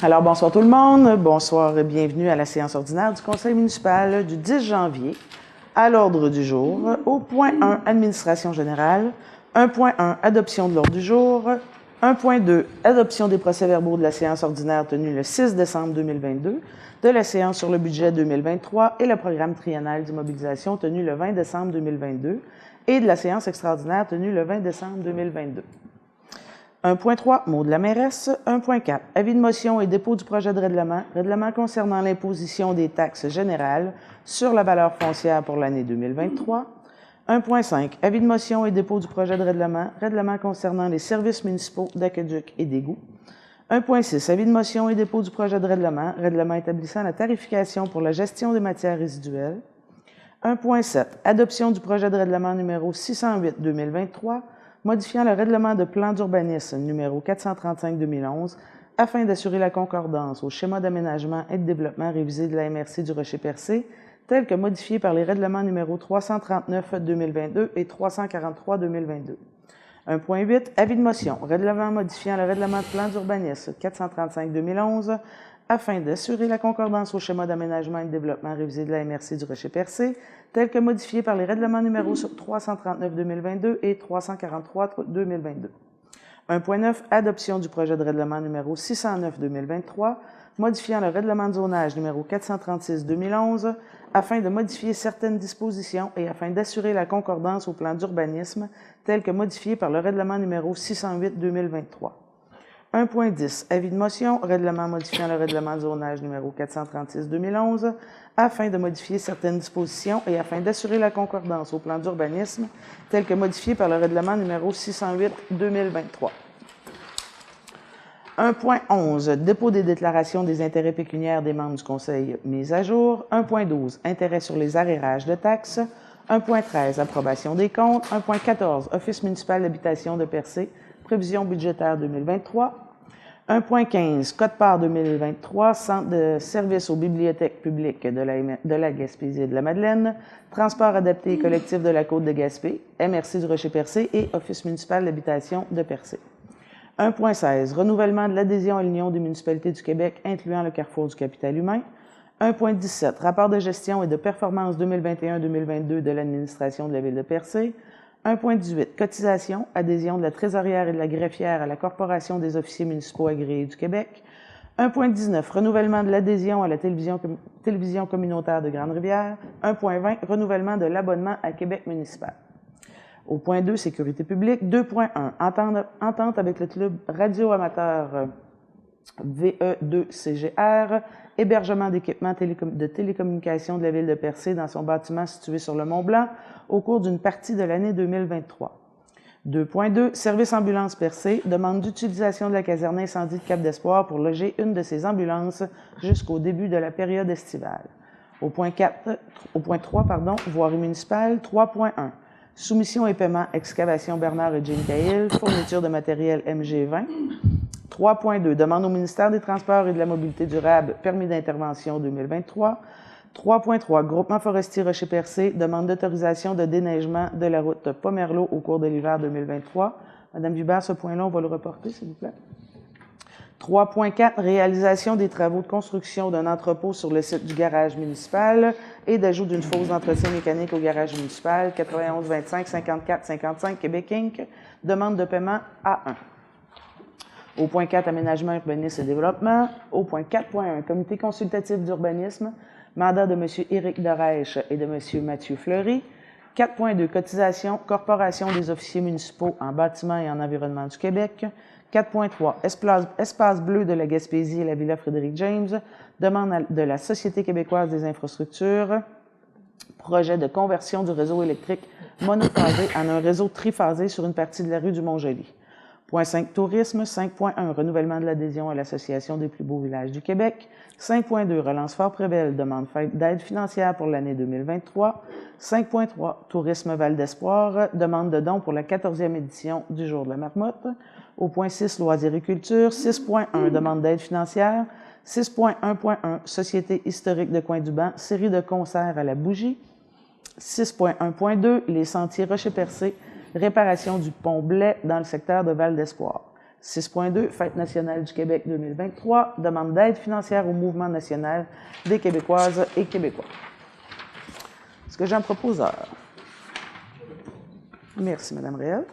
Alors, bonsoir tout le monde. Bonsoir et bienvenue à la séance ordinaire du Conseil municipal du 10 janvier. À l'ordre du jour, au point 1, administration générale, 1.1, adoption de l'ordre du jour, 1.2, adoption des procès-verbaux de la séance ordinaire tenue le 6 décembre 2022, de la séance sur le budget 2023 et le programme triennal d'immobilisation tenu le 20 décembre 2022 et de la séance extraordinaire tenue le 20 décembre 2022. 1.3, mot de la mairesse. 1.4, avis de motion et dépôt du projet de règlement concernant l'imposition des taxes générales sur la valeur foncière pour l'année 2023. 1.5, avis de motion et dépôt du projet de règlement concernant les services municipaux d'aqueduc et d'égouts. 1.6, avis de motion et dépôt du projet de règlement établissant la tarification pour la gestion des matières résiduelles. 1.7, adoption du projet de règlement numéro 608-2023, modifiant le règlement de plan d'urbanisme numéro 435-2011 afin d'assurer la concordance au schéma d'aménagement et de développement révisé de la MRC du Rocher-Percé, tel que modifié par les règlements numéro 339-2022 et 343-2022. 1.8, avis de motion, règlement modifiant le règlement de plan d'urbanisme 435-2011 afin d'assurer la concordance au schéma d'aménagement et de développement révisé de la MRC du Rocher-Percé, tel que modifié par les règlements numéro 339-2022 et 343-2022. 1.9, adoption du projet de règlement numéro 609-2023, modifiant le règlement de zonage numéro 436-2011 afin de modifier certaines dispositions et afin d'assurer la concordance au plan d'urbanisme, tel que modifié par le règlement numéro 608-2023. 1.10, avis de motion, règlement modifiant le règlement de zonage numéro 436-2011 afin de modifier certaines dispositions et afin d'assurer la concordance au plan d'urbanisme tel que modifié par le règlement numéro 608-2023. 1.11, dépôt des déclarations des intérêts pécuniaires des membres du Conseil mis à jour. 1.12, intérêt sur les arrérages de taxes. 1.13, approbation des comptes. 1.14, Office municipal d'habitation de Percé, prévision budgétaire 2023. 1.15, Code-part 2023, Centre de services aux bibliothèques publiques de la Gaspésie et de la Madeleine, Transport adapté et collectif de la Côte de Gaspé, MRC du Rocher-Percé et Office municipal d'habitation de Percé. 1.16, renouvellement de l'adhésion à l'Union des municipalités du Québec, incluant le Carrefour du capital humain. 1.17, rapport de gestion et de performance 2021-2022 de l'administration de la Ville de Percé. 1.18, cotisation, adhésion de la trésorière et de la greffière à la Corporation des officiers municipaux agréés du Québec. 1.19, renouvellement de l'adhésion à la télévision communautaire de Grande-Rivière. 1.20, renouvellement de l'abonnement à Québec municipal. Au point 2, sécurité publique. 2.1, entente avec le club radio-amateur VE2CGR, hébergement d'équipements de télécommunications de la Ville de Percé dans son bâtiment situé sur le Mont-Blanc au cours d'une partie de l'année 2023. 2.2, service ambulance Percé, demande d'utilisation de la caserne incendie de Cap-d'Espoir pour loger une de ses ambulances jusqu'au début de la période estivale. Au point 3, voirie municipale. 3.1, soumission et paiement, excavation Bernard et Jane Cahill, fourniture de matériel MG20. 3.2, demande au ministère des Transports et de la Mobilité durable, permis d'intervention 2023. 3.3, groupement forestier Rocher-Percé, demande d'autorisation de déneigement de la route Pomerleau au cours de l'hiver 2023. Madame Vibert, ce point-là, on va le reporter, s'il vous plaît. 3.4, réalisation des travaux de construction d'un entrepôt sur le site du garage municipal et d'ajout d'une fosse d'entretien mécanique au garage municipal, 91 25 54 55 Québec Inc., demande de paiement A1. Au point 4, aménagement, urbanisme et développement. Au point 4.1, comité consultatif d'urbanisme, mandat de M. Éric Dorèche et de M. Mathieu Fleury. 4.2, cotisation, corporation des officiers municipaux en bâtiment et en environnement du Québec. 4.3, espace bleu de la Gaspésie et la Villa Frédéric James, demande de la Société québécoise des infrastructures, projet de conversion du réseau électrique monophasé en un réseau triphasé sur une partie de la rue du Mont-Joli. Point 5, tourisme. 5.1, renouvellement de l'adhésion à l'Association des plus beaux villages du Québec. 5.2, relance Fort-Prébelle, demande d'aide financière pour l'année 2023. 5.3, tourisme Val d'Espoir, demande de dons pour la 14e édition du Jour de la Marmotte. Au point 6, loisirs et culture. 6.1, demande d'aide financière. 6.1.1, Société historique de Coin-du-Banc, série de concerts à la bougie. 6.1.2, les sentiers Rocher-Percé, réparation du pont Blais dans le secteur de Val d'Espoir. 6.2, Fête nationale du Québec 2023, demande d'aide financière au mouvement national des Québécoises et Québécois. Est-ce que j'ai un proposeur? Merci, Mme Réal.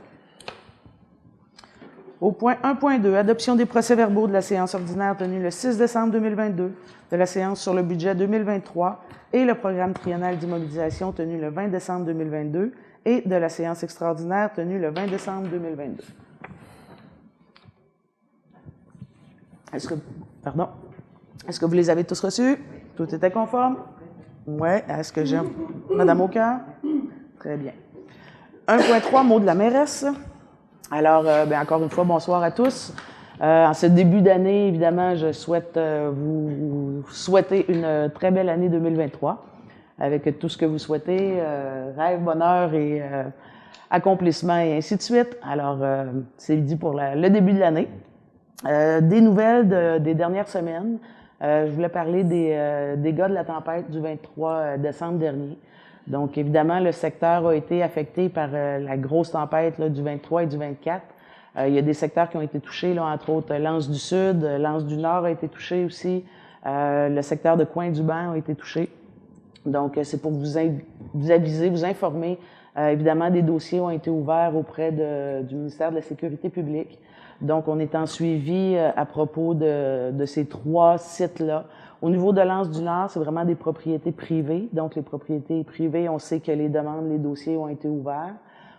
Au point 1.2, adoption des procès-verbaux de la séance ordinaire tenue le 6 décembre 2022, de la séance sur le budget 2023 et le programme triennal d'immobilisation tenu le 20 décembre 2022 et de la séance extraordinaire tenue le 20 décembre 2022. Est-ce que vous les avez tous reçus? Tout était conforme? Oui. Est-ce que j'ai... Madame Aucœur? Très bien. 1.3, mot de la mairesse. Alors, encore une fois, bonsoir à tous. En ce début d'année, évidemment, je souhaite vous souhaiter une très belle année 2023 avec tout ce que vous souhaitez, rêve, bonheur et accomplissement et ainsi de suite. Alors, c'est dit pour le début de l'année. Des nouvelles des dernières semaines. Je voulais parler des dégâts de la tempête du 23 décembre dernier. Donc, évidemment, le secteur a été affecté par la grosse tempête là, du 23 et du 24. Il y a des secteurs qui ont été touchés, là, entre autres l'Anse du Sud, l'Anse du Nord a été touché aussi. Le secteur de Coin-du-Banc a été touché. Donc, c'est pour vous aviser, vous informer. Évidemment, des dossiers ont été ouverts auprès du ministère de la Sécurité publique. Donc, on est en suivi à propos de ces 3 sites-là. Au niveau de l'Anse du Nord, c'est vraiment des propriétés privées. Donc, les propriétés privées, on sait que les demandes, les dossiers ont été ouverts.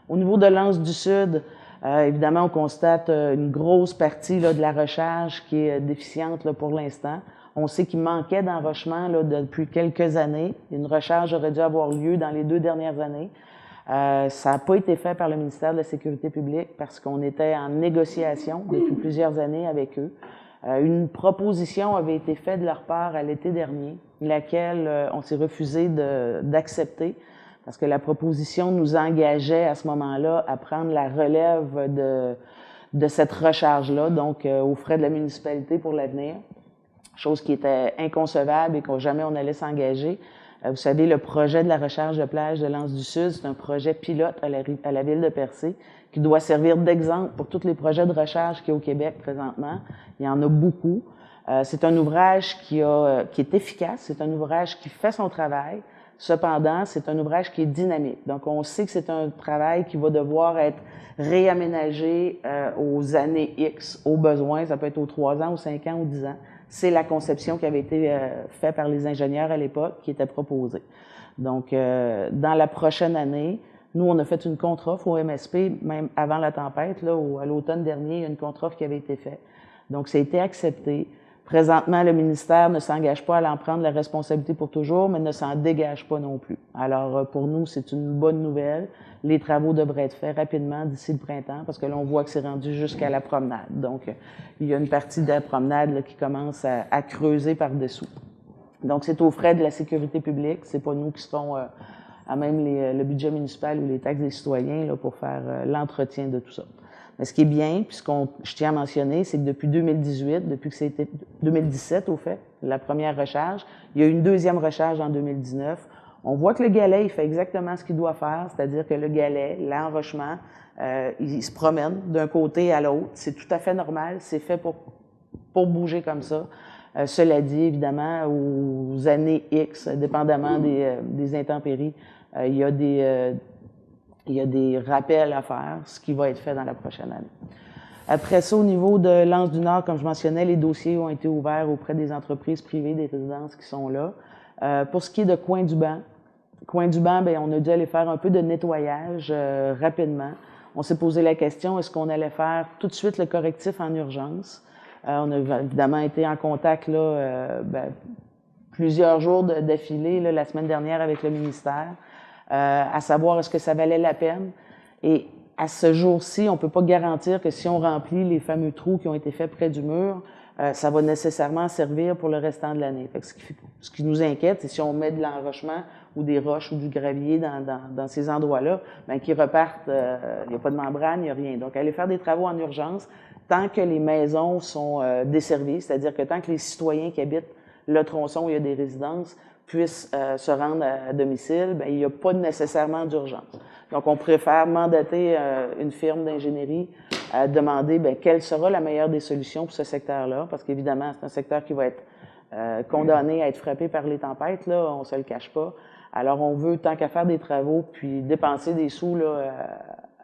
Au niveau de l'Anse du Sud, évidemment, on constate une grosse partie là, de la recharge qui est déficiente là, pour l'instant. On sait qu'il manquait d'enrochement là, depuis quelques années. Une recharge aurait dû avoir lieu dans les 2 dernières années. Ça n'a pas été fait par le ministère de la Sécurité publique parce qu'on était en négociation depuis plusieurs années avec eux. Une proposition avait été faite de leur part à l'été dernier, laquelle on s'est refusé d'accepter parce que la proposition nous engageait à ce moment-là à prendre la relève de cette recharge-là, donc aux frais de la municipalité pour l'avenir, chose qui était inconcevable et qu'on jamais on allait s'engager. Vous savez, le projet de la recharge de plage de l'Anse du Sud, c'est un projet pilote à la ville de Percé qui doit servir d'exemple pour tous les projets de recharge qu'il y a au Québec présentement. Il y en a beaucoup. C'est un ouvrage qui est efficace, c'est un ouvrage qui fait son travail. Cependant, c'est un ouvrage qui est dynamique. Donc, on sait que c'est un travail qui va devoir être réaménagé aux années X, aux besoins. Ça peut être aux 3 ans, aux 5 ans, aux 10 ans. C'est la conception qui avait été faite par les ingénieurs à l'époque, qui était proposée. Donc, dans la prochaine année, nous, on a fait une contre-offre au MSP, même avant la tempête, là, à l'automne dernier, il y a une contre-offre qui avait été faite. Donc, ça a été accepté. Présentement, le ministère ne s'engage pas à en prendre la responsabilité pour toujours, mais ne s'en dégage pas non plus. Alors, pour nous, c'est une bonne nouvelle. Les travaux devraient être faits rapidement d'ici le printemps, parce que là, on voit que c'est rendu jusqu'à la promenade. Donc, il y a une partie de la promenade là, qui commence à creuser par-dessous. Donc, c'est aux frais de la sécurité publique. C'est pas nous qui serons à même le budget municipal ou les taxes des citoyens là, pour faire l'entretien de tout ça. Mais ce qui est bien, puis je tiens à mentionner, c'est que depuis 2018, depuis que c'était 2017 au fait, la première recharge, il y a eu une deuxième recharge en 2019. On voit que le galet, il fait exactement ce qu'il doit faire, c'est-à-dire que le galet, l'enrochement, il se promène d'un côté à l'autre. C'est tout à fait normal, c'est fait pour bouger comme ça. Cela dit, évidemment, aux années X, dépendamment des intempéries, il y a des rappels à faire, ce qui va être fait dans la prochaine année. Après ça, au niveau de l'Anse du Nord, comme je mentionnais, les dossiers ont été ouverts auprès des entreprises privées, des résidences qui sont là. Pour ce qui est de Coin-du-Banc, on a dû aller faire un peu de nettoyage rapidement. On s'est posé la question, est-ce qu'on allait faire tout de suite le correctif en urgence? On a évidemment été en contact là, plusieurs jours d'affilée la semaine dernière avec le ministère. À savoir est-ce que ça valait la peine. Et à ce jour-ci, on ne peut pas garantir que si on remplit les fameux trous qui ont été faits près du mur, ça va nécessairement servir pour le restant de l'année. Ce qui nous inquiète, c'est si on met de l'enrochement ou des roches ou du gravier dans ces endroits-là, qu'ils repartent, il n'y a pas de membrane, il n'y a rien. Donc, aller faire des travaux en urgence tant que les maisons sont desservies, c'est-à-dire que tant que les citoyens qui habitent le tronçon où il y a des résidences puissent se rendre à domicile, il n'y a pas nécessairement d'urgence. Donc, on préfère mandater une firme d'ingénierie à demander quelle sera la meilleure des solutions pour ce secteur-là, parce qu'évidemment, c'est un secteur qui va être condamné à être frappé par les tempêtes, là, on ne se le cache pas. Alors, on veut, tant qu'à faire des travaux, puis dépenser des sous là,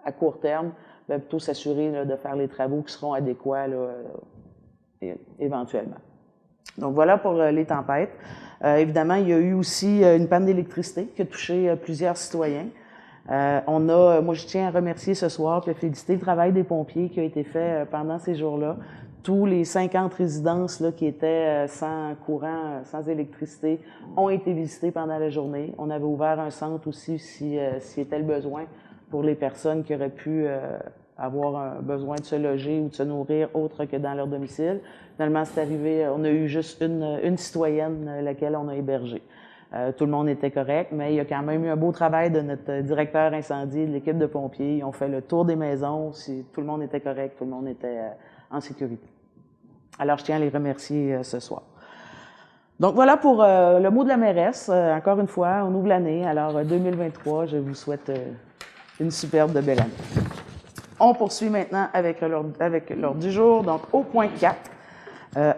à court terme, plutôt s'assurer de faire les travaux qui seront adéquats là, éventuellement. Donc, voilà pour les tempêtes. Évidemment, il y a eu aussi une panne d'électricité qui a touché plusieurs citoyens. Moi, je tiens à remercier ce soir et à féliciter le travail des pompiers qui a été fait pendant ces jours-là. Tous les 50 résidences là, qui étaient sans courant, sans électricité, ont été visitées pendant la journée. On avait ouvert un centre aussi, s'il était le besoin, pour les personnes qui auraient pu avoir besoin de se loger ou de se nourrir autre que dans leur domicile. Finalement, c'est arrivé, on a eu juste une citoyenne, laquelle on a hébergée. Tout le monde était correct, mais il y a quand même eu un beau travail de notre directeur incendie et de l'équipe de pompiers. Ils ont fait le tour des maisons. Si tout le monde était correct, tout le monde était en sécurité. Alors, je tiens à les remercier ce soir. Donc, voilà pour le mot de la mairesse. Encore une fois, on ouvre l'année. Alors, 2023, je vous souhaite une superbe de belle année. On poursuit maintenant avec l'ordre du jour. Donc, au point 4.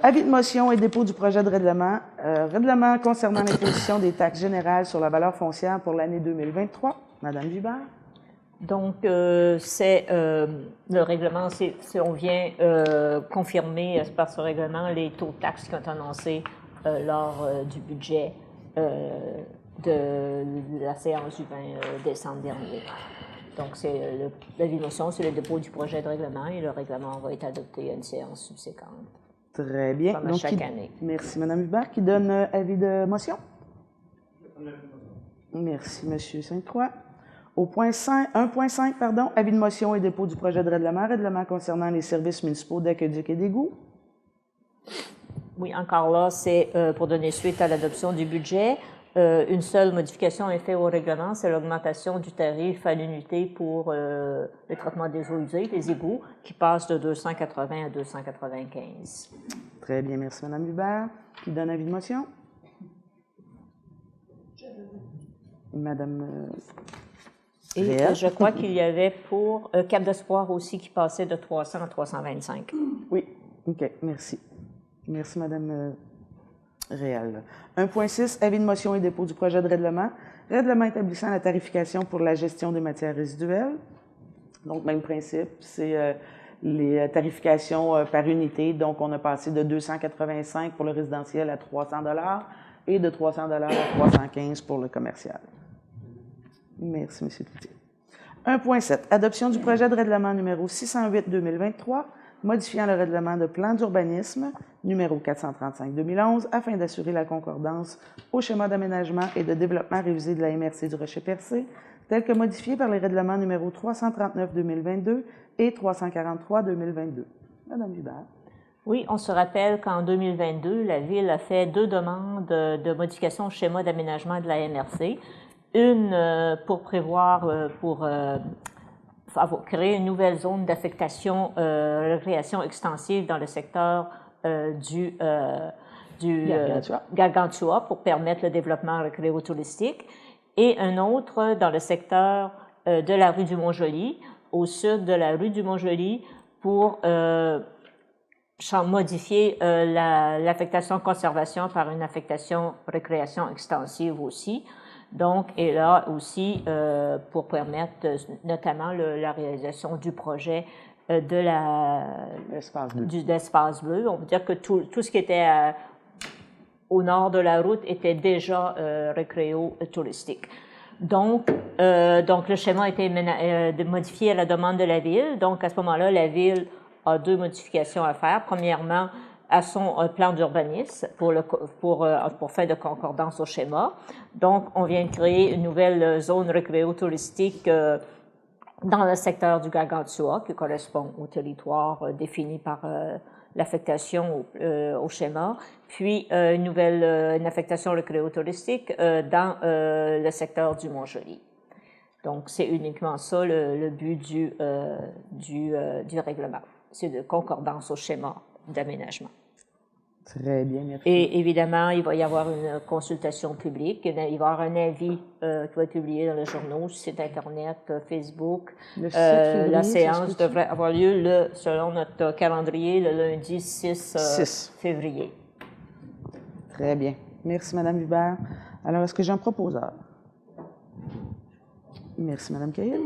Avis de motion et dépôt du projet de règlement. Règlement concernant l'imposition des taxes générales sur la valeur foncière pour l'année 2023. Madame Vibert. Donc, c'est le règlement, on vient confirmer par ce règlement les taux de taxes qui ont été annoncés lors du budget de la séance du 20 décembre dernier. Donc, l'avis de motion, c'est le dépôt du projet de règlement et le règlement va être adopté à une séance subséquente. Très bien. Comme à chaque année. Merci, Mme Hubert. Qui donne avis de motion? Merci, M. Sainte-Croix. Au point 1.5, pardon, avis de motion et dépôt du projet de règlement concernant les services municipaux d'aqueduc et d'égout. Oui, encore là, c'est pour donner suite à l'adoption du budget. Une seule modification est faite au règlement, c'est l'augmentation du tarif à l'unité pour le traitement des eaux usées, les égouts, qui passe de 280 à 295. Très bien, merci Mme Hubert. Qui donne avis de motion? Madame Et je crois qu'il y avait pour Cap d'Espoir aussi qui passait de 300 à 325. Oui, OK, merci. Merci Mme Réal. 1.6, avis de motion et dépôt du projet de règlement. Règlement établissant la tarification pour la gestion des matières résiduelles. Donc, même principe, c'est les tarifications par unité. Donc, on a passé de 285 pour le résidentiel à 300 et de 300 à 315 pour le commercial. Merci, M. Cloutier. 1.7, adoption du projet de règlement numéro 608-2023, modifiant le règlement de plan d'urbanisme numéro 435-2011 afin d'assurer la concordance au schéma d'aménagement et de développement révisé de la MRC du Rocher-Percé, tel que modifié par les règlements numéro 339-2022 et 343-2022. Madame Hubert. Oui, on se rappelle qu'en 2022, la Ville a fait 2 demandes de modification au schéma d'aménagement de la MRC. Une pour prévoir, créer une nouvelle zone d'affectation récréation extensive dans le secteur du Gargantua pour permettre le développement récréo-touristique, et un autre dans le secteur de la rue du Mont-Joli, au sud de la rue du Mont-Joli, pour modifier l'affectation conservation par une affectation récréation extensive aussi. Donc, et là aussi, pour permettre notamment la réalisation du projet de l'espace bleu. On veut dire que tout ce qui était au nord de la route était déjà récréo-touristique. Donc, le schéma a été modifié à la demande de la Ville. Donc, à ce moment-là, la Ville a 2 modifications à faire. Premièrement, à son plan d'urbanisme pour faire de concordance au schéma. Donc, on vient de créer une nouvelle zone récréo-touristique dans le secteur du Gargantua, qui correspond au territoire défini par l'affectation au schéma, puis une affectation récréo-touristique dans le secteur du Mont-Joli. Donc, c'est uniquement ça le but du règlement, c'est de concordance au schéma d'aménagement. Très bien, merci. Et évidemment, il va y avoir une consultation publique. Il va y avoir un avis qui va être publié dans les journaux, site Internet, Facebook. Le 6 février, la ça séance se peut-tu? devrait avoir lieu, selon notre calendrier, le lundi 6 février. Très bien. Merci, Mme Hubert. Alors, est-ce que j'ai un proposeur? Merci, Mme Cahill.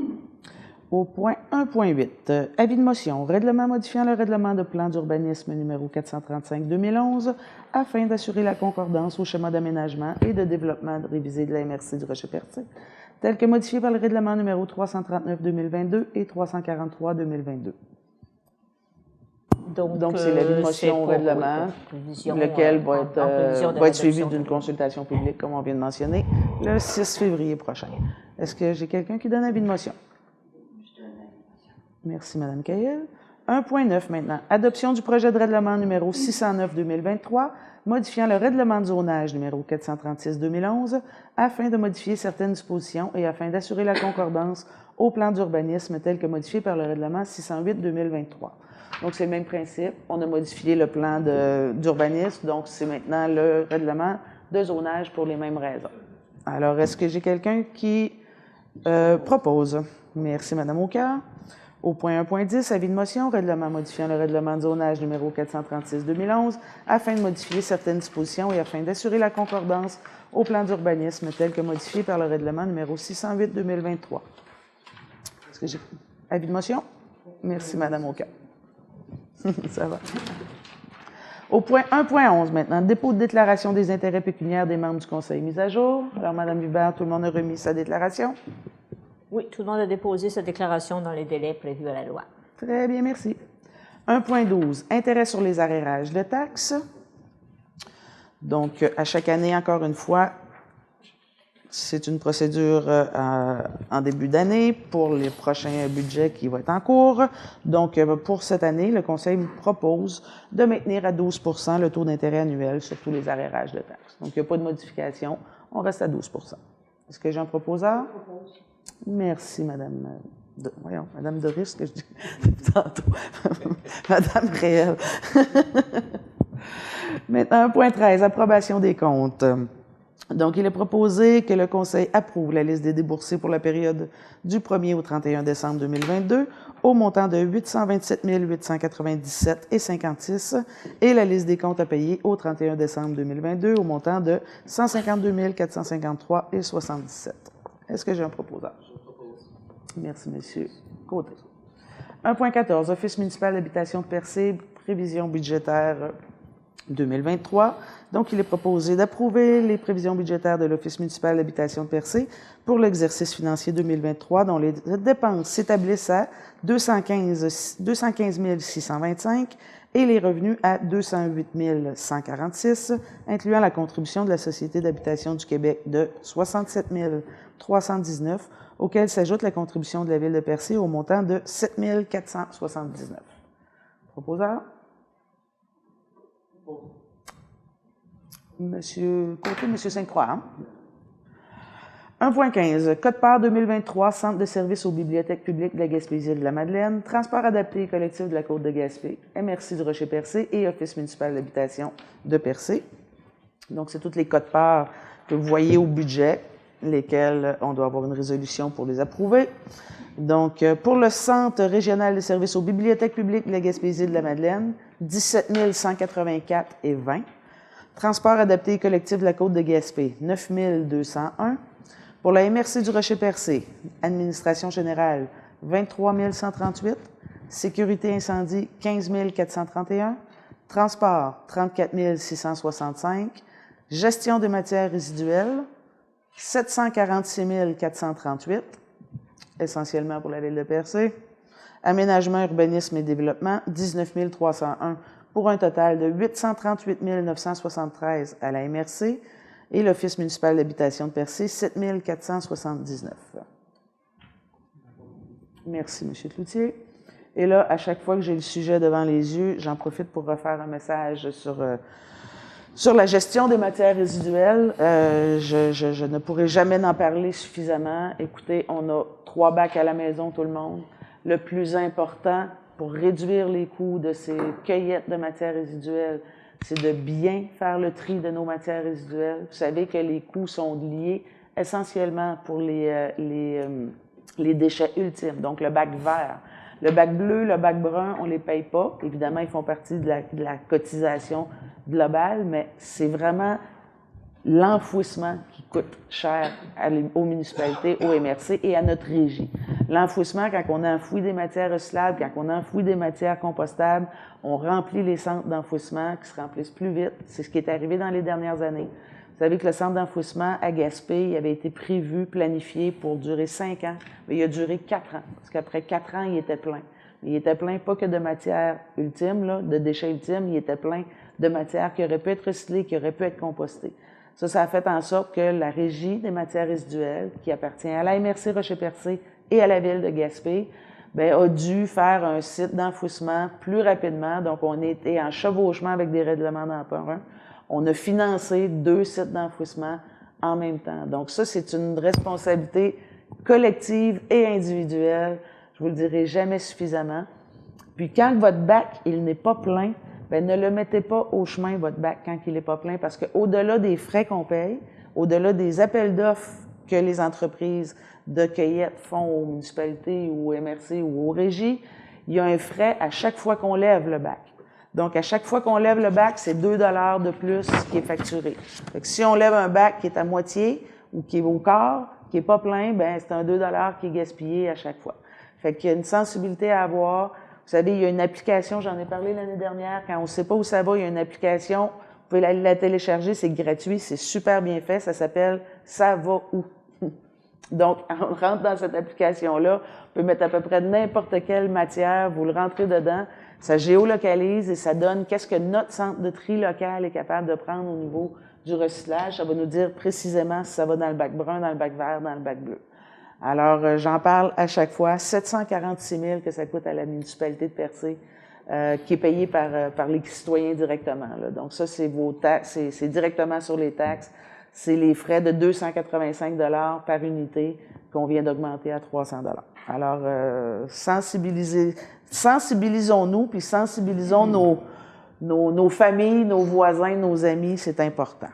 Au point 1.8, avis de motion, règlement modifiant le règlement de plan d'urbanisme numéro 435-2011 afin d'assurer la concordance au schéma d'aménagement et de développement révisé de la MRC du Rocher-Percé, tel que modifié par le règlement numéro 339-2022 et 343-2022. Donc, c'est l'avis de motion au règlement, lequel va être suivi d'une consultation publique, comme on vient de mentionner, le 6 février prochain. Est-ce que j'ai quelqu'un qui donne avis de motion? Merci, Mme Cahill. 1.9 maintenant. Adoption du projet de règlement numéro 609-2023, modifiant le règlement de zonage numéro 436-2011 afin de modifier certaines dispositions et afin d'assurer la concordance au plan d'urbanisme tel que modifié par le règlement 608-2023. Donc, c'est le même principe. On a modifié le plan d'urbanisme, donc c'est maintenant le règlement de zonage pour les mêmes raisons. Alors, est-ce que j'ai quelqu'un qui propose? Merci, Mme Aucœur. Au point 1.10, avis de motion, règlement modifiant le règlement de zonage numéro 436-2011 afin de modifier certaines dispositions et afin d'assurer la concordance au plan d'urbanisme tel que modifié par le règlement numéro 608-2023. Est-ce que j'ai avis de motion? Merci, Mme Aucœur. Ça va. Au point 1.11 maintenant, dépôt de déclaration des intérêts pécuniaires des membres du Conseil mis à jour. Alors, Mme Hubert, tout le monde a remis sa déclaration? Oui, tout le monde a déposé sa déclaration dans les délais prévus à la loi. Très bien, merci. 1.12, intérêt sur les arrérages de taxes. Donc, à chaque année, encore une fois, c'est une procédure en début d'année pour les prochains budgets qui vont être en cours. Donc, pour cette année, le Conseil me propose de maintenir à 12 % le taux d'intérêt annuel sur tous les arrérages de taxes. Donc, il n'y a pas de modification, on reste à 12 %. Est-ce que j'ai un proposeur? Merci, Madame. Madame Doris, que je dis tantôt. Madame Réel. Maintenant, 1.13, approbation des comptes. Donc, il est proposé que le Conseil approuve la liste des déboursés pour la période du 1er au 31 décembre 2022 au montant de 827 897,56 et la liste des comptes à payer au 31 décembre 2022 au montant de 152 453,77. Est-ce que j'ai un proposeur? Je propose. Merci, M. Côté. 1.14, Office municipal d'habitation de Percé, prévision budgétaire 2023. Donc, il est proposé d'approuver les prévisions budgétaires de l'Office municipal d'habitation de Percé pour l'exercice financier 2023, dont les dépenses s'établissent à 215 625 et les revenus à 208 146, incluant la contribution de la Société d'habitation du Québec de 67 319, auquel s'ajoute la contribution de la Ville de Percé au montant de 7 479. Proposeur? Monsieur Côté, Monsieur Sainte-Croix. Hein? 1.15, Code-part 2023, Centre de services aux bibliothèques publiques de la Gaspésie et de la Madeleine, transport adapté et collectif de la Côte de Gaspé, MRC du Rocher-Percé et Office municipal d'habitation de Percé. Donc, c'est tous les codes-parts que vous voyez au budget, lesquels on doit avoir une résolution pour les approuver. Donc, pour le Centre régional de services aux bibliothèques publiques de la Gaspésie et de la Madeleine, 17 184,20. Transport adapté et collectif de la Côte de Gaspé, 9 201. Pour la MRC du Rocher-Percé, administration générale, 23 138. Sécurité incendie, 15 431. Transport, 34 665. Gestion des matières résiduelles, 746 438, essentiellement pour la Ville de Percé. Aménagement, urbanisme et développement, 19 301, pour un total de 838 973 à la MRC et l'Office municipal d'habitation de Percé, 7 479. Merci, M. Cloutier. Et là, à chaque fois que j'ai le sujet devant les yeux, j'en profite pour refaire un message sur la gestion des matières résiduelles. Je ne pourrai jamais en parler suffisamment. Écoutez, on a 3 bacs à la maison, tout le monde. Le plus important pour réduire les coûts de ces cueillettes de matières résiduelles, c'est de bien faire le tri de nos matières résiduelles. Vous savez que les coûts sont liés essentiellement pour les déchets ultimes, donc le bac vert. Le bac bleu, le bac brun, on ne les paye pas. Évidemment, ils font partie de la cotisation globale, mais c'est vraiment l'enfouissement qui coûte cher aux municipalités, au MRC et à notre régie. L'enfouissement, quand on enfouit des matières recyclables, quand on enfouit des matières compostables, on remplit les centres d'enfouissement qui se remplissent plus vite. C'est ce qui est arrivé dans les dernières années. Vous savez que le centre d'enfouissement à Gaspé, il avait été prévu, planifié pour durer 5 ans, mais il a duré 4 ans, parce qu'après 4 ans, il était plein. Il était plein pas que de matières ultimes, là, de déchets ultimes, il était plein de matières qui auraient pu être recyclées, qui auraient pu être compostées. Ça a fait en sorte que la Régie des matières résiduelles, qui appartient à la MRC Rocher-Percé et à la Ville de Gaspé, bien, a dû faire un site d'enfouissement plus rapidement. Donc, on était en chevauchement avec des règlements d'emprunt. On a financé 2 sites d'enfouissement en même temps. Donc, ça, c'est une responsabilité collective et individuelle. Je vous le dirai jamais suffisamment. Puis, quand votre bac, il n'est pas plein, bien, ne le mettez pas au chemin, votre bac, quand il n'est pas plein, parce qu'au-delà des frais qu'on paye, au-delà des appels d'offres que les entreprises de cueillette font aux municipalités ou aux MRC ou aux régies, il y a un frais à chaque fois qu'on lève le bac. Donc, à chaque fois qu'on lève le bac, c'est 2 $ de plus qui est facturé. Fait que si on lève un bac qui est à moitié ou qui est au quart, qui n'est pas plein, bien, c'est un 2 $ qui est gaspillé à chaque fois. Fait qu'il y a une sensibilité à avoir. Vous savez, il y a une application, j'en ai parlé l'année dernière, quand on ne sait pas où ça va, il y a une application, vous pouvez aller la télécharger, c'est gratuit, c'est super bien fait, ça s'appelle « Ça va où ». Donc, on rentre dans cette application-là, on peut mettre à peu près n'importe quelle matière, vous le rentrez dedans, ça géolocalise et ça donne qu'est-ce que notre centre de tri local est capable de prendre au niveau du recyclage. Ça va nous dire précisément si ça va dans le bac brun, dans le bac vert, dans le bac bleu. Alors, j'en parle à chaque fois. 746 000 que ça coûte à la municipalité de Percé, qui est payé par les citoyens directement. Là. Donc, ça, c'est vos taxes, c'est directement sur les taxes. C'est les frais de 285 $ par unité qu'on vient d'augmenter à 300 $. Alors, sensibilisons-nous, puis sensibilisons nos familles, nos voisins, nos amis, c'est important.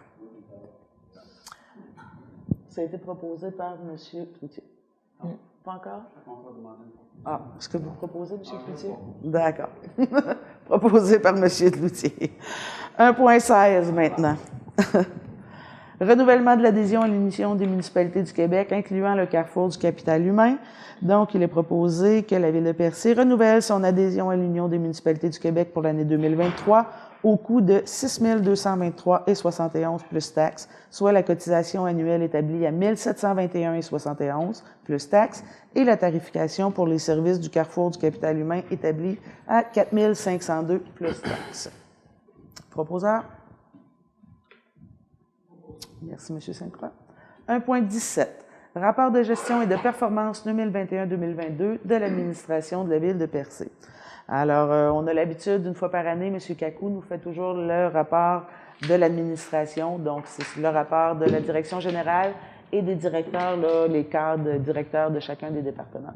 Ça a été proposé par M. Cloutier. Pas encore? Ah, est-ce que vous proposez, M. Cloutier? D'accord. Proposé par M. Cloutier. 1.16 maintenant. Renouvellement de l'adhésion à l'Union des municipalités du Québec, incluant le carrefour du capital humain. Donc, il est proposé que la Ville de Percé renouvelle son adhésion à l'Union des municipalités du Québec pour l'année 2023 au coût de 6 223,71 plus taxes, soit la cotisation annuelle établie à 1 721,71 plus taxes et la tarification pour les services du carrefour du capital humain établie à 4 502 plus taxes. Proposeur? Merci, M. Sainte-Croix. 1.17. Rapport de gestion et de performance 2021-2022 de l'administration de la Ville de Percé. Alors, on a l'habitude, une fois par année, M. Kakou nous fait toujours le rapport de l'administration. Donc, c'est le rapport de la direction générale et des directeurs, là, les cadres directeurs de chacun des départements.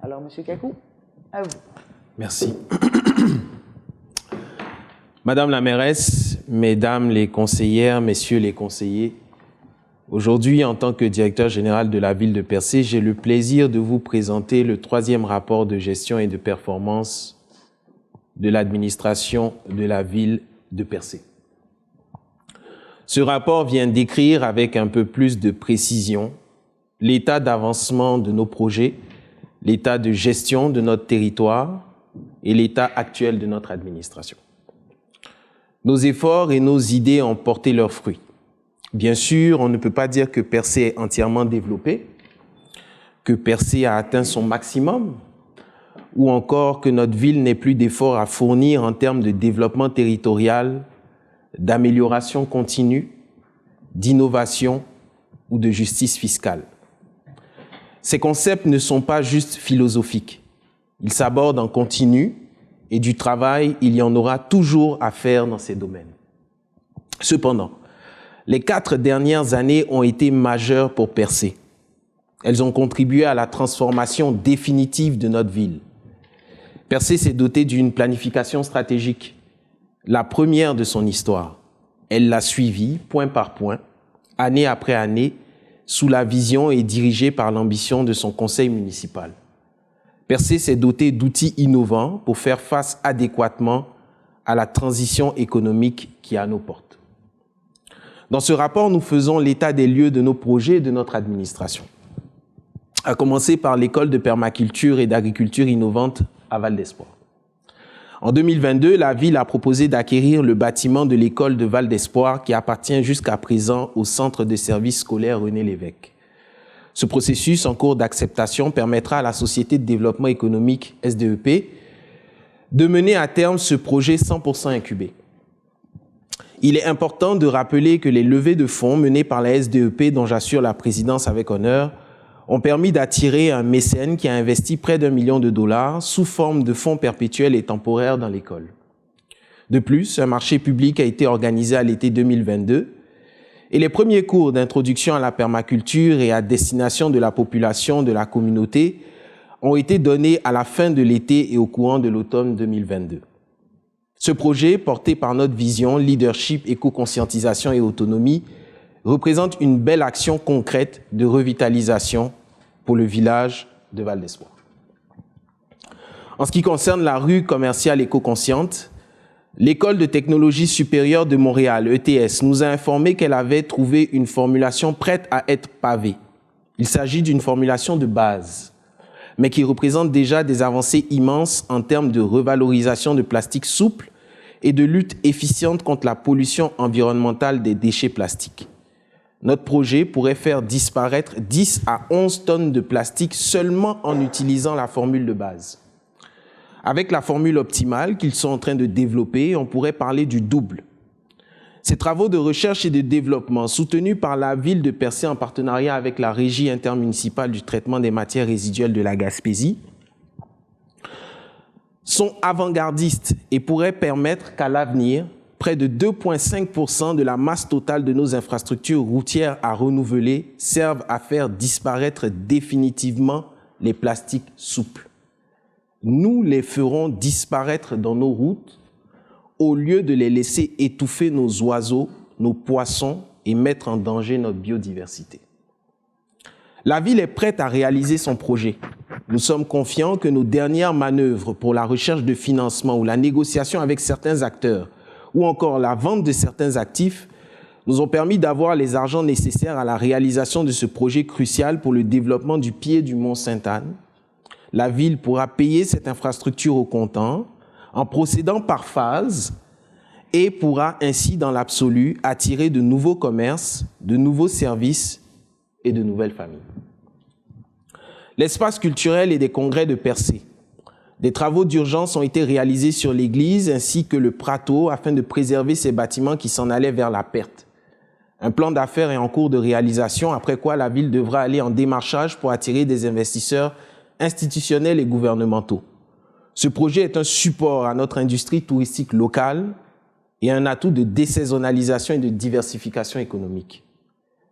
Alors, M. Kakou, à vous. Merci. Madame la mairesse, mesdames les conseillères, messieurs les conseillers, aujourd'hui, en tant que directeur général de la Ville de Percé, j'ai le plaisir de vous présenter le 3e rapport de gestion et de performance de l'administration de la Ville de Percé. Ce rapport vient décrire avec un peu plus de précision l'état d'avancement de nos projets, l'état de gestion de notre territoire et l'état actuel de notre administration. Nos efforts et nos idées ont porté leurs fruits. Bien sûr, on ne peut pas dire que Percé est entièrement développé, que Percé a atteint son maximum, ou encore que notre ville n'ait plus d'efforts à fournir en termes de développement territorial, d'amélioration continue, d'innovation ou de justice fiscale. Ces concepts ne sont pas juste philosophiques. Ils s'abordent en continu et du travail, il y en aura toujours à faire dans ces domaines. Cependant, les 4 dernières années ont été majeures pour Percé. Elles ont contribué à la transformation définitive de notre ville. Percé s'est doté d'une planification stratégique la première de son histoire. Elle l'a suivie, point par point, année après année, sous la vision et dirigée par l'ambition de son conseil municipal. Percé s'est doté d'outils innovants pour faire face adéquatement à la transition économique qui est à nos portes. Dans ce rapport, nous faisons l'état des lieux de nos projets et de notre administration, à commencer par l'école de permaculture et d'agriculture innovante à Val d'Espoir. En 2022, la ville a proposé d'acquérir le bâtiment de l'école de Val d'Espoir qui appartient jusqu'à présent au centre de services scolaires René Lévesque. Ce processus en cours d'acceptation permettra à la Société de développement économique SDEP de mener à terme ce projet 100% incubé. Il est important de rappeler que les levées de fonds menées par la SDEP, dont j'assure la présidence avec honneur, ont permis d'attirer un mécène qui a investi près d'1 million de dollars sous forme de fonds perpétuels et temporaires dans l'école. De plus, un marché public a été organisé à l'été 2022 et les premiers cours d'introduction à la permaculture et à destination de la population de la communauté ont été donnés à la fin de l'été et au courant de l'automne 2022. Ce projet, porté par notre vision, leadership, éco-conscientisation et autonomie, représente une belle action concrète de revitalisation pour le village de Val d'Espoir. En ce qui concerne la rue commerciale éco-consciente, l'École de technologie supérieure de Montréal, ETS, nous a informé qu'elle avait trouvé une formulation prête à être pavée. Il s'agit d'une formulation de base, mais qui représente déjà des avancées immenses en termes de revalorisation de plastique souple et de lutte efficiente contre la pollution environnementale des déchets plastiques. Notre projet pourrait faire disparaître 10 à 11 tonnes de plastique seulement en utilisant la formule de base. Avec la formule optimale qu'ils sont en train de développer, on pourrait parler du double. Ces travaux de recherche et de développement, soutenus par la ville de Percé en partenariat avec la Régie intermunicipale du traitement des matières résiduelles de la Gaspésie, sont avant-gardistes et pourraient permettre qu'à l'avenir, près de 2,5% de la masse totale de nos infrastructures routières à renouveler servent à faire disparaître définitivement les plastiques souples. Nous les ferons disparaître dans nos routes au lieu de les laisser étouffer nos oiseaux, nos poissons et mettre en danger notre biodiversité. La ville est prête à réaliser son projet. Nous sommes confiants que nos dernières manœuvres pour la recherche de financement ou la négociation avec certains acteurs ou encore la vente de certains actifs nous ont permis d'avoir les argents nécessaires à la réalisation de ce projet crucial pour le développement du pied du Mont Sainte-Anne. La ville pourra payer cette infrastructure au comptant en procédant par phase et pourra ainsi, dans l'absolu, attirer de nouveaux commerces, de nouveaux services et de nouvelles familles. L'espace culturel et des congrès de Percé. Des travaux d'urgence ont été réalisés sur l'église ainsi que le Prato afin de préserver ces bâtiments qui s'en allaient vers la perte. Un plan d'affaires est en cours de réalisation, après quoi la ville devra aller en démarchage pour attirer des investisseurs institutionnels et gouvernementaux. Ce projet est un support à notre industrie touristique locale et un atout de désaisonnalisation et de diversification économique.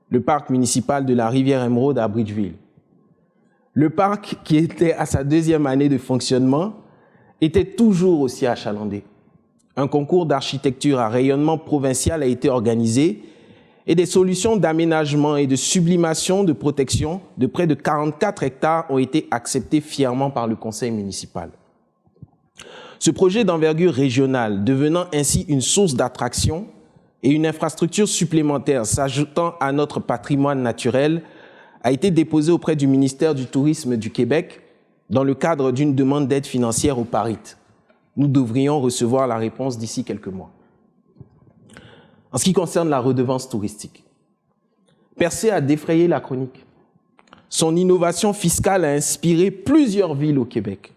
Le parc municipal de la rivière Émeraude à Bridgeville. Le parc, qui était à sa 2e année de fonctionnement, était toujours aussi achalandé. Un concours d'architecture à rayonnement provincial a été organisé et des solutions d'aménagement et de sublimation de protection de près de 44 hectares ont été acceptées fièrement par le conseil municipal. Ce projet d'envergure régionale, devenant ainsi une source d'attraction et une infrastructure supplémentaire s'ajoutant à notre patrimoine naturel, a été déposé auprès du ministère du Tourisme du Québec dans le cadre d'une demande d'aide financière au PARIT. Nous devrions recevoir la réponse d'ici quelques mois. En ce qui concerne la redevance touristique, Percé a défrayé la chronique. Son innovation fiscale a inspiré plusieurs villes au Québec.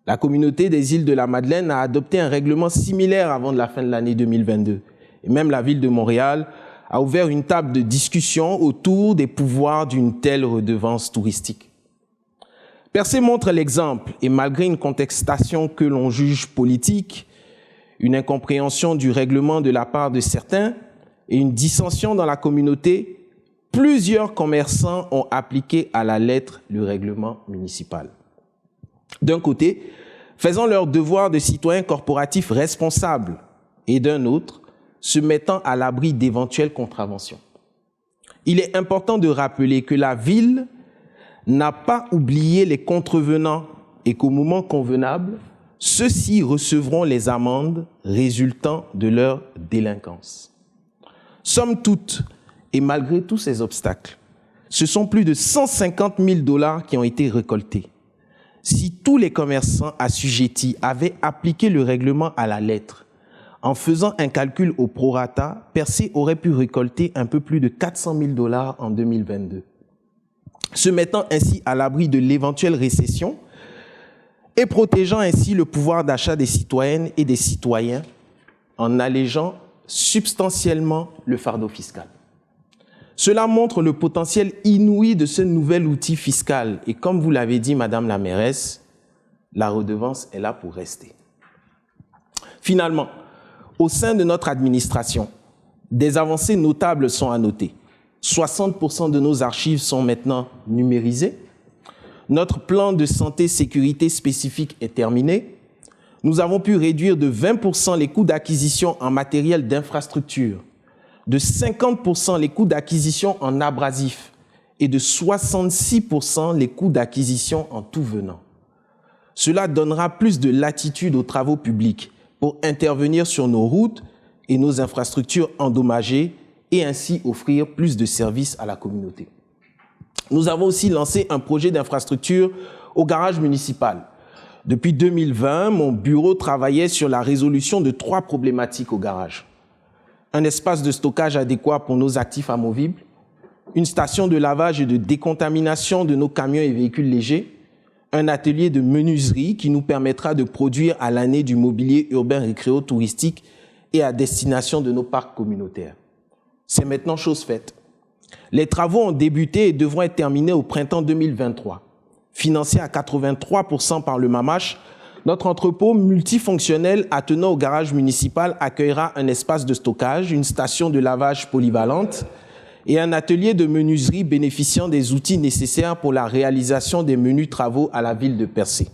La communauté des îles de la Madeleine a adopté un règlement similaire avant la fin de l'année 2022. Et même la ville de Montréal a ouvert une table de discussion autour des pouvoirs d'une telle redevance touristique. Percé montre l'exemple et malgré une contestation que l'on juge politique, une incompréhension du règlement de la part de certains et une dissension dans la communauté, plusieurs commerçants ont appliqué à la lettre le règlement municipal. D'un côté, faisant leur devoir de citoyens corporatifs responsables et d'un autre, se mettant à l'abri d'éventuelles contraventions. Il est important de rappeler que la ville n'a pas oublié les contrevenants et qu'au moment convenable, ceux-ci recevront les amendes résultant de leur délinquance. Somme toute, et malgré tous ces obstacles, ce sont plus de 150 000 $ qui ont été récoltés. Si tous les commerçants assujettis avaient appliqué le règlement à la lettre, en faisant un calcul au prorata, Percé aurait pu récolter un peu plus de 400 000 $ en 2022. Se mettant ainsi à l'abri de l'éventuelle récession et protégeant ainsi le pouvoir d'achat des citoyennes et des citoyens en allégeant substantiellement le fardeau fiscal. Cela montre le potentiel inouï de ce nouvel outil fiscal et comme vous l'avez dit, Madame la mairesse, la redevance est là pour rester. Finalement, au sein de notre administration, des avancées notables sont à noter. 60% de nos archives sont maintenant numérisées. Notre plan de santé-sécurité spécifique est terminé. Nous avons pu réduire de 20% les coûts d'acquisition en matériel d'infrastructure, de 50% les coûts d'acquisition en abrasifs et de 66% les coûts d'acquisition en tout venant. Cela donnera plus de latitude aux travaux publics pour intervenir sur nos routes et nos infrastructures endommagées et ainsi offrir plus de services à la communauté. Nous avons aussi lancé un projet d'infrastructure au garage municipal. Depuis 2020, mon bureau travaillait sur la résolution de 3 problématiques au garage. Un espace de stockage adéquat pour nos actifs amovibles, une station de lavage et de décontamination de nos camions et véhicules légers, un atelier de menuiserie qui nous permettra de produire à l'année du mobilier urbain récréo-touristique et à destination de nos parcs communautaires. C'est maintenant chose faite. Les travaux ont débuté et devront être terminés au printemps 2023. Financé à 83% par le MAMACH, notre entrepôt multifonctionnel attenant au garage municipal accueillera un espace de stockage, une station de lavage polyvalente et un atelier de menuiserie bénéficiant des outils nécessaires pour la réalisation des menus travaux à la ville de Percé.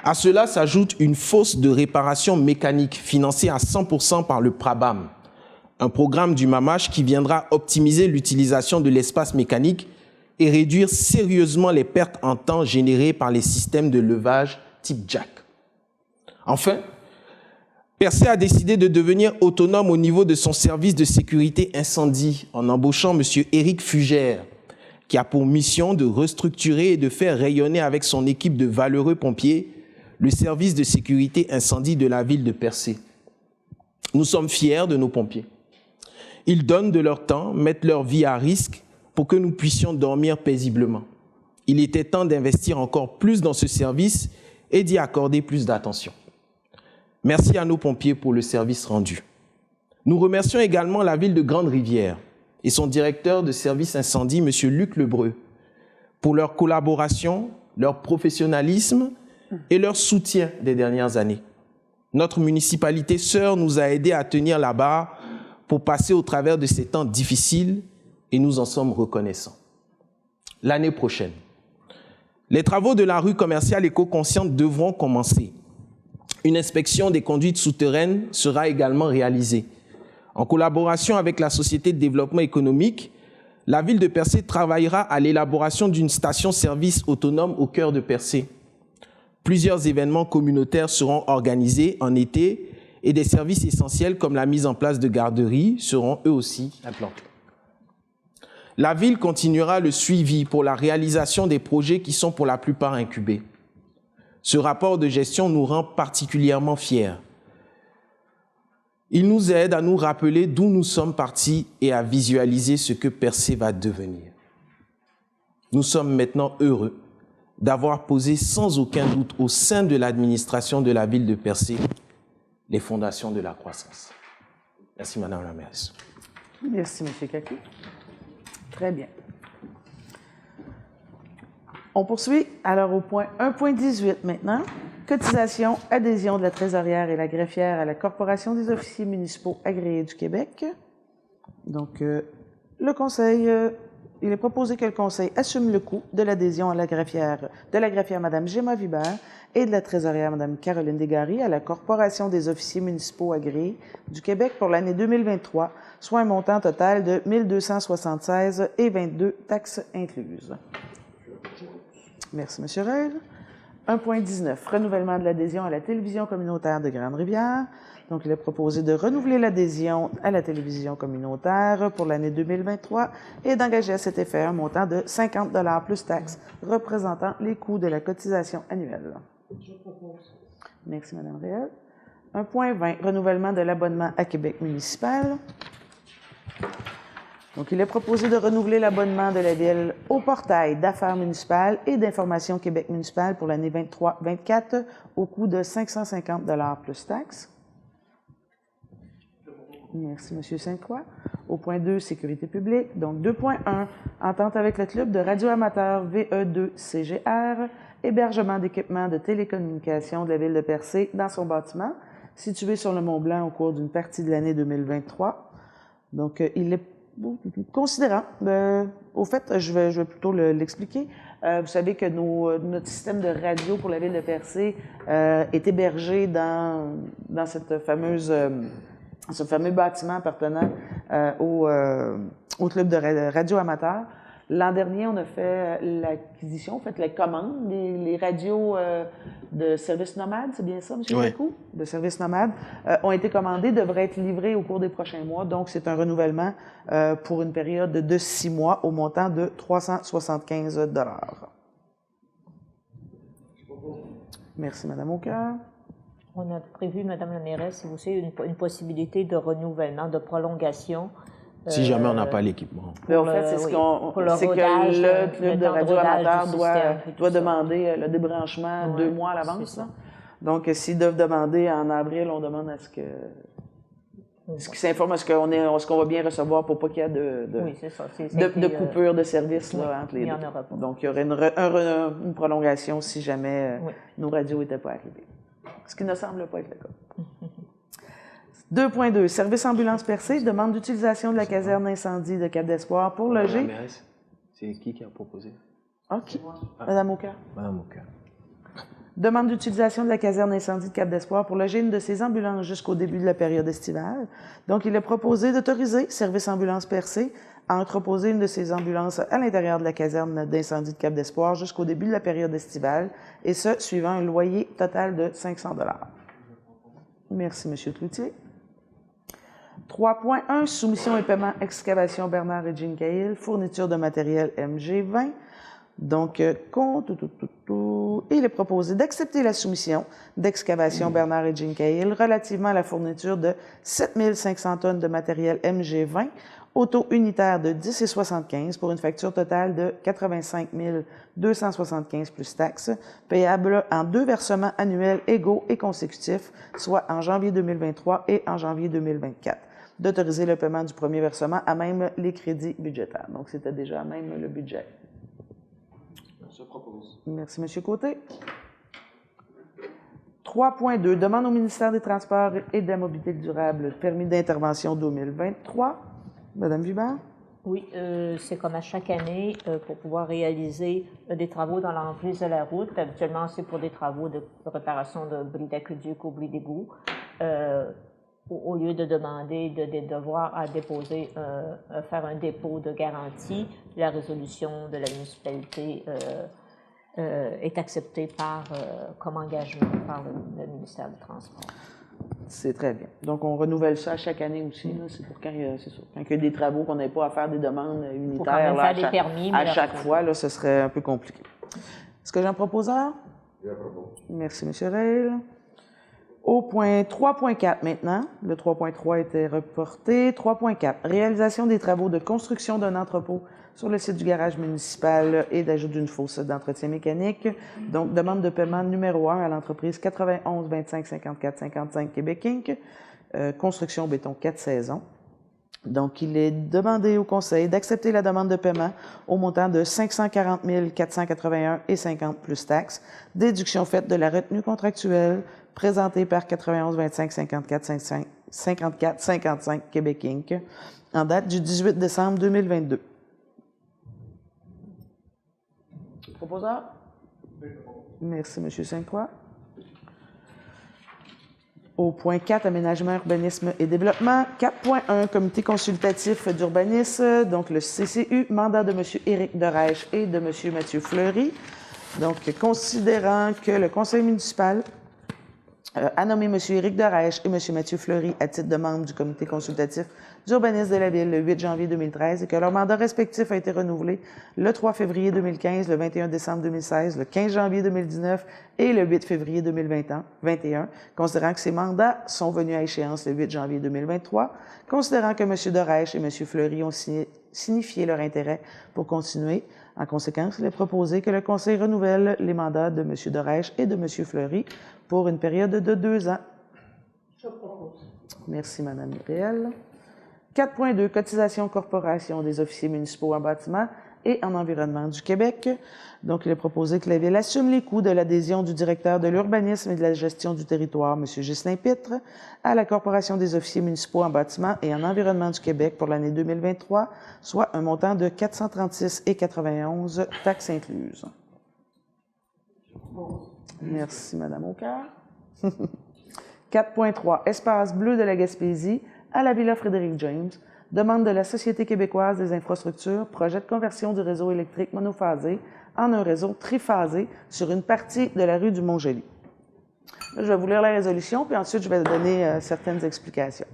À cela s'ajoute une fosse de réparation mécanique financée à 100% par le PRABAM, un programme du MAMACH qui viendra optimiser l'utilisation de l'espace mécanique et réduire sérieusement les pertes en temps générées par les systèmes de levage type jack. Enfin, Percé a décidé de devenir autonome au niveau de son service de sécurité incendie en embauchant M. Éric Fugère, qui a pour mission de restructurer et de faire rayonner avec son équipe de valeureux pompiers le service de sécurité incendie de la ville de Percé. Nous sommes fiers de nos pompiers. Ils donnent de leur temps, mettent leur vie à risque pour que nous puissions dormir paisiblement. Il était temps d'investir encore plus dans ce service et d'y accorder plus d'attention. Merci à nos pompiers pour le service rendu. Nous remercions également la ville de Grande-Rivière et son directeur de service incendie, M. Luc Lebreu, pour leur collaboration, leur professionnalisme et leur soutien des dernières années. Notre municipalité sœur nous a aidés à tenir la barre pour passer au travers de ces temps difficiles et nous en sommes reconnaissants. L'année prochaine, les travaux de la rue commerciale éco-consciente devront commencer. Une inspection des conduites souterraines sera également réalisée. En collaboration avec la Société de développement économique, la ville de Percé travaillera à l'élaboration d'une station-service autonome au cœur de Percé. Plusieurs événements communautaires seront organisés en été et des services essentiels comme la mise en place de garderies seront eux aussi implantés. La ville continuera le suivi pour la réalisation des projets qui sont pour la plupart incubés. Ce rapport de gestion nous rend particulièrement fiers. Il nous aide à nous rappeler d'où nous sommes partis et à visualiser ce que Percé va devenir. Nous sommes maintenant heureux d'avoir posé sans aucun doute au sein de l'administration de la ville de Percé les fondations de la croissance. Merci, Madame la mairesse. Merci, M. Kakou. Très bien. On poursuit alors au point 1.18 maintenant. Cotisation, adhésion de la trésorière et la greffière à la Corporation des officiers municipaux agréés du Québec. Donc, le Conseil il est proposé que le Conseil assume le coût de l'adhésion à la greffière Mme Gemma Vibert et de la trésorière Mme Caroline Desgaris à la Corporation des officiers municipaux agréés du Québec pour l'année 2023, soit un montant total de 1 276,22 taxes incluses. Merci, M. Reil. 1.19, renouvellement de l'adhésion à la télévision communautaire de Grande-Rivière. Donc, il est proposé de renouveler l'adhésion à la télévision communautaire pour l'année 2023 et d'engager à cet effet un montant de 50 $ plus taxes, représentant les coûts de la cotisation annuelle. Je propose. Merci, Mme Réal. 1.20, renouvellement de l'abonnement à Québec municipal. Donc, il est proposé de renouveler l'abonnement de la Ville au portail d'affaires municipales et d'information Québec municipal pour l'année 23-24 au coût de 550 $ plus taxes. Merci, M. Sainte-Croix. Au point 2, sécurité publique. Donc, 2.1, entente avec le club de radioamateurs VE2CGR, hébergement d'équipements de télécommunications de la Ville de Percé dans son bâtiment, situé sur le Mont-Blanc au cours d'une partie de l'année 2023. Donc, il est considérant. Au fait, je vais plutôt l'expliquer. Vous savez que notre système de radio pour la Ville de Percé est hébergé dans cette ce fameux bâtiment appartenant au club de radio amateur. L'an dernier, on a fait l'acquisition, la commande des radios de service nomade, c'est bien ça, M. Jacou? De service nomade, ont été commandées, devraient être livrées au cours des prochains mois. Donc, c'est un renouvellement pour une période de 6 mois au montant de 375 $. Merci, Mme Aucoeur. On a prévu, Mme la mairesse, si vous savez, une possibilité de renouvellement, de prolongation. Si jamais on n'a pas l'équipement. En fait, c'est que le club de radio amateur doit demander le débranchement 2 mois à l'avance. Donc, s'ils doivent demander en avril, on demande à ce que... Ce qui s'informe, est-ce qu'on va bien recevoir pour pas qu'il y ait de coupure de service là, entre les deux. Donc, il y aurait une prolongation si jamais nos radios n'étaient pas arrivées. Ce qui ne semble pas être le cas. 2.2. Service ambulance Percé demande d'utilisation de la caserne d'incendie de Cap-d'Espoir pour loger... C'est qui a proposé? OK. Mme Aucoeur. Mme Aucoeur. Demande d'utilisation de la caserne d'incendie de Cap-d'Espoir pour loger une de ses ambulances jusqu'au début de la période estivale. Donc, il est proposé d'autoriser Service ambulance Percé à entreposer une de ses ambulances à l'intérieur de la caserne d'incendie de Cap-d'Espoir jusqu'au début de la période estivale, et ce, suivant un loyer total de 500 $. Merci, M. Cloutier. 3.1, soumission et paiement excavation Bernard et Jean Cahill, fourniture de matériel MG20. Donc, il est proposé d'accepter la soumission d'excavation Bernard et Jean Cahill relativement à la fourniture de 7500 tonnes de matériel MG20, auto unitaire de 10,75 pour une facture totale de 85 275 plus taxes, payable en 2 versements annuels égaux et consécutifs, soit en janvier 2023 et en janvier 2024. D'autoriser le paiement du premier versement à même les crédits budgétaires. Donc, c'était déjà à même le budget. Je propose. Merci, M. Côté. 3.2, demande au ministère des Transports et de la Mobilité durable, permis d'intervention 2023. Mme Vibert. Oui, c'est comme à chaque année pour pouvoir réaliser des travaux dans l'emprise de la route. Habituellement, c'est pour des travaux de réparation de bris d'aqueduc ou bris d'égout. Au lieu de demander de devoir à déposer, faire un dépôt de garantie, la résolution de la municipalité est acceptée comme engagement par le ministère du Transport. C'est très bien. Donc, on renouvelle ça à chaque année aussi. C'est pour quand il y a des travaux qu'on n'ait pas à faire des demandes unitaires à chaque fois, là, ce serait un peu compliqué. Est-ce que j'ai un proposeur? Je propose. Merci, M. Reil. Au point 3.4 maintenant, le 3.3 était reporté. 3.4, réalisation des travaux de construction d'un entrepôt sur le site du garage municipal et d'ajout d'une fosse d'entretien mécanique. Donc, demande de paiement numéro 1 à l'entreprise 91 25 54 55 Québec Inc. Construction béton 4 saisons. Donc, il est demandé au Conseil d'accepter la demande de paiement au montant de 540 481,50 plus taxes, déduction faite de la retenue contractuelle présentée par 91 25 54 55 Québec Inc. en date du 18 décembre 2022. Proposeur? Merci, M. Sainte-Croix. Au point 4, aménagement, urbanisme et développement. 4.1, comité consultatif d'urbanisme, donc le CCU, mandat de M. Éric Dereich et de M. Mathieu Fleury. Donc, considérant que le conseil municipal a nommé M. Éric Dereich et M. Mathieu Fleury à titre de membre du comité consultatif d'urbanisme de la Ville le 8 janvier 2013 et que leur mandat respectif a été renouvelé le 3 février 2015, le 21 décembre 2016, le 15 janvier 2019 et le 8 février 2021, considérant que ces mandats sont venus à échéance le 8 janvier 2023, considérant que M. Dereich et M. Fleury ont signifié leur intérêt pour continuer. En conséquence, il est proposé que le Conseil renouvelle les mandats de M. Dereich et de M. Fleury pour une période de 2 ans. Je propose. Merci, Mme Réel. 4.2, cotisation corporation des officiers municipaux en bâtiment et en environnement du Québec. Donc, il est proposé que la Ville assume les coûts de l'adhésion du directeur de l'urbanisme et de la gestion du territoire, M. Ghislain Pitre, à la Corporation des officiers municipaux en bâtiment et en environnement du Québec pour l'année 2023, soit un montant de 436,91 taxes incluses. Merci, Mme Aucœur. 4.3, espace bleu de la Gaspésie à la Villa Frédéric James. Demande de la Société québécoise des infrastructures, projet de conversion du réseau électrique monophasé en un réseau triphasé sur une partie de la rue du Mont-Joli. Là, je vais vous lire la résolution, puis ensuite je vais donner certaines explications.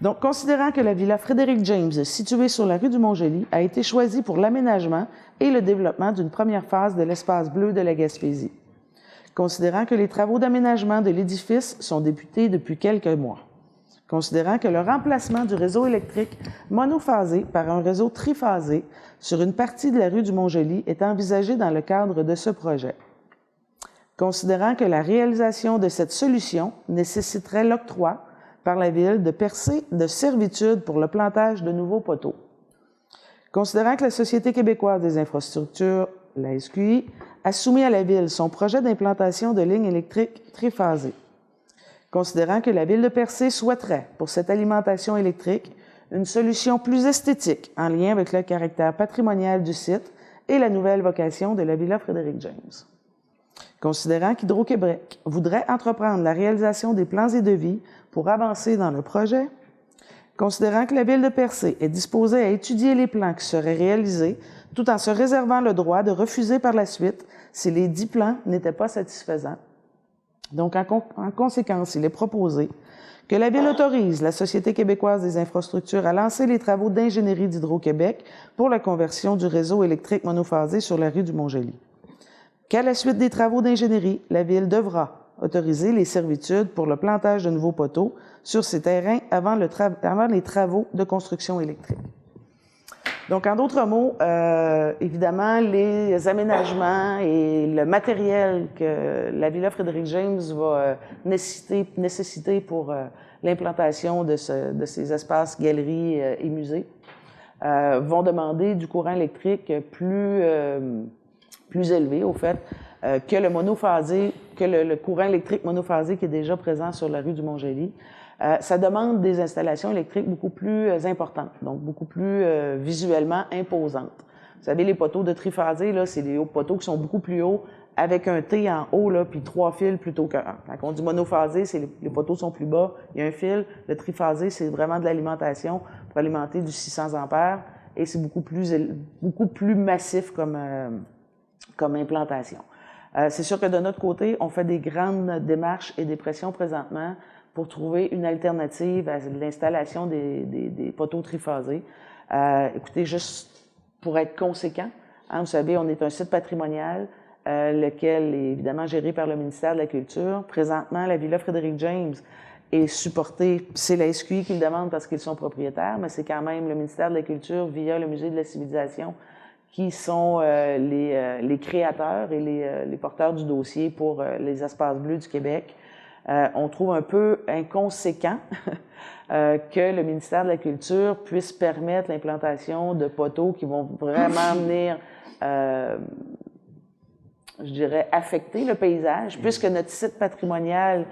Donc, considérant que la Villa Frédéric James, située sur la rue du Mont-Joli, a été choisie pour l'aménagement et le développement d'une première phase de l'espace bleu de la Gaspésie. Considérant que les travaux d'aménagement de l'édifice sont débutés depuis quelques mois. Considérant que le remplacement du réseau électrique monophasé par un réseau triphasé sur une partie de la rue du Mont-Joli est envisagé dans le cadre de ce projet. Considérant que la réalisation de cette solution nécessiterait l'octroi par la Ville de percées de servitude pour le plantage de nouveaux poteaux. Considérant que la Société québécoise des infrastructures, la SQI, a soumis à la Ville son projet d'implantation de lignes électriques triphasées. Considérant que la Ville de Percé souhaiterait, pour cette alimentation électrique, une solution plus esthétique en lien avec le caractère patrimonial du site et la nouvelle vocation de la Villa Frédéric James. Considérant qu'Hydro-Québec voudrait entreprendre la réalisation des plans et devis pour avancer dans le projet. Considérant que la Ville de Percé est disposée à étudier les plans qui seraient réalisés tout en se réservant le droit de refuser par la suite si les 10 plans n'étaient pas satisfaisants. Donc, en conséquence, il est proposé que la Ville autorise la Société québécoise des infrastructures à lancer les travaux d'ingénierie d'Hydro-Québec pour la conversion du réseau électrique monophasé sur la rue du Mont-Joli. Qu'à la suite des travaux d'ingénierie, la Ville devra autoriser les servitudes pour le plantage de nouveaux poteaux sur ces terrains avant les travaux de construction électrique. Donc, en d'autres mots, évidemment, les aménagements et le matériel que la Villa Frédéric James va nécessiter pour l'implantation de ces espaces, galeries et musées vont demander du courant électrique plus élevé, au fait, que le monophasé, que le courant électrique monophasé qui est déjà présent sur la rue du Mont-Joli. Ça demande des installations électriques beaucoup plus importantes, donc beaucoup plus visuellement imposantes. Vous savez, les poteaux de triphasé, là, c'est des poteaux qui sont beaucoup plus hauts, avec un T en haut, là, puis 3 fils plutôt qu'un. Quand on dit monophasé, c'est les poteaux sont plus bas, il y a un fil. Le triphasé, c'est vraiment de l'alimentation pour alimenter du 600 ampères, et c'est beaucoup plus massif comme implantation. C'est sûr que de notre côté, on fait des grandes démarches et des pressions présentement pour trouver une alternative à l'installation des poteaux triphasés. Écoutez, juste pour être conséquent, hein, vous savez, on est un site patrimonial, lequel est évidemment géré par le ministère de la Culture. Présentement, la Villa Frédéric James est supportée, c'est la SQI qui le demande parce qu'ils sont propriétaires, mais c'est quand même le ministère de la Culture via le Musée de la Civilisation qui sont les créateurs et les porteurs du dossier pour les espaces bleus du Québec. On trouve un peu inconséquent que le ministère de la Culture puisse permettre l'implantation de poteaux qui vont vraiment venir, je dirais, affecter le paysage, puisque notre site patrimonial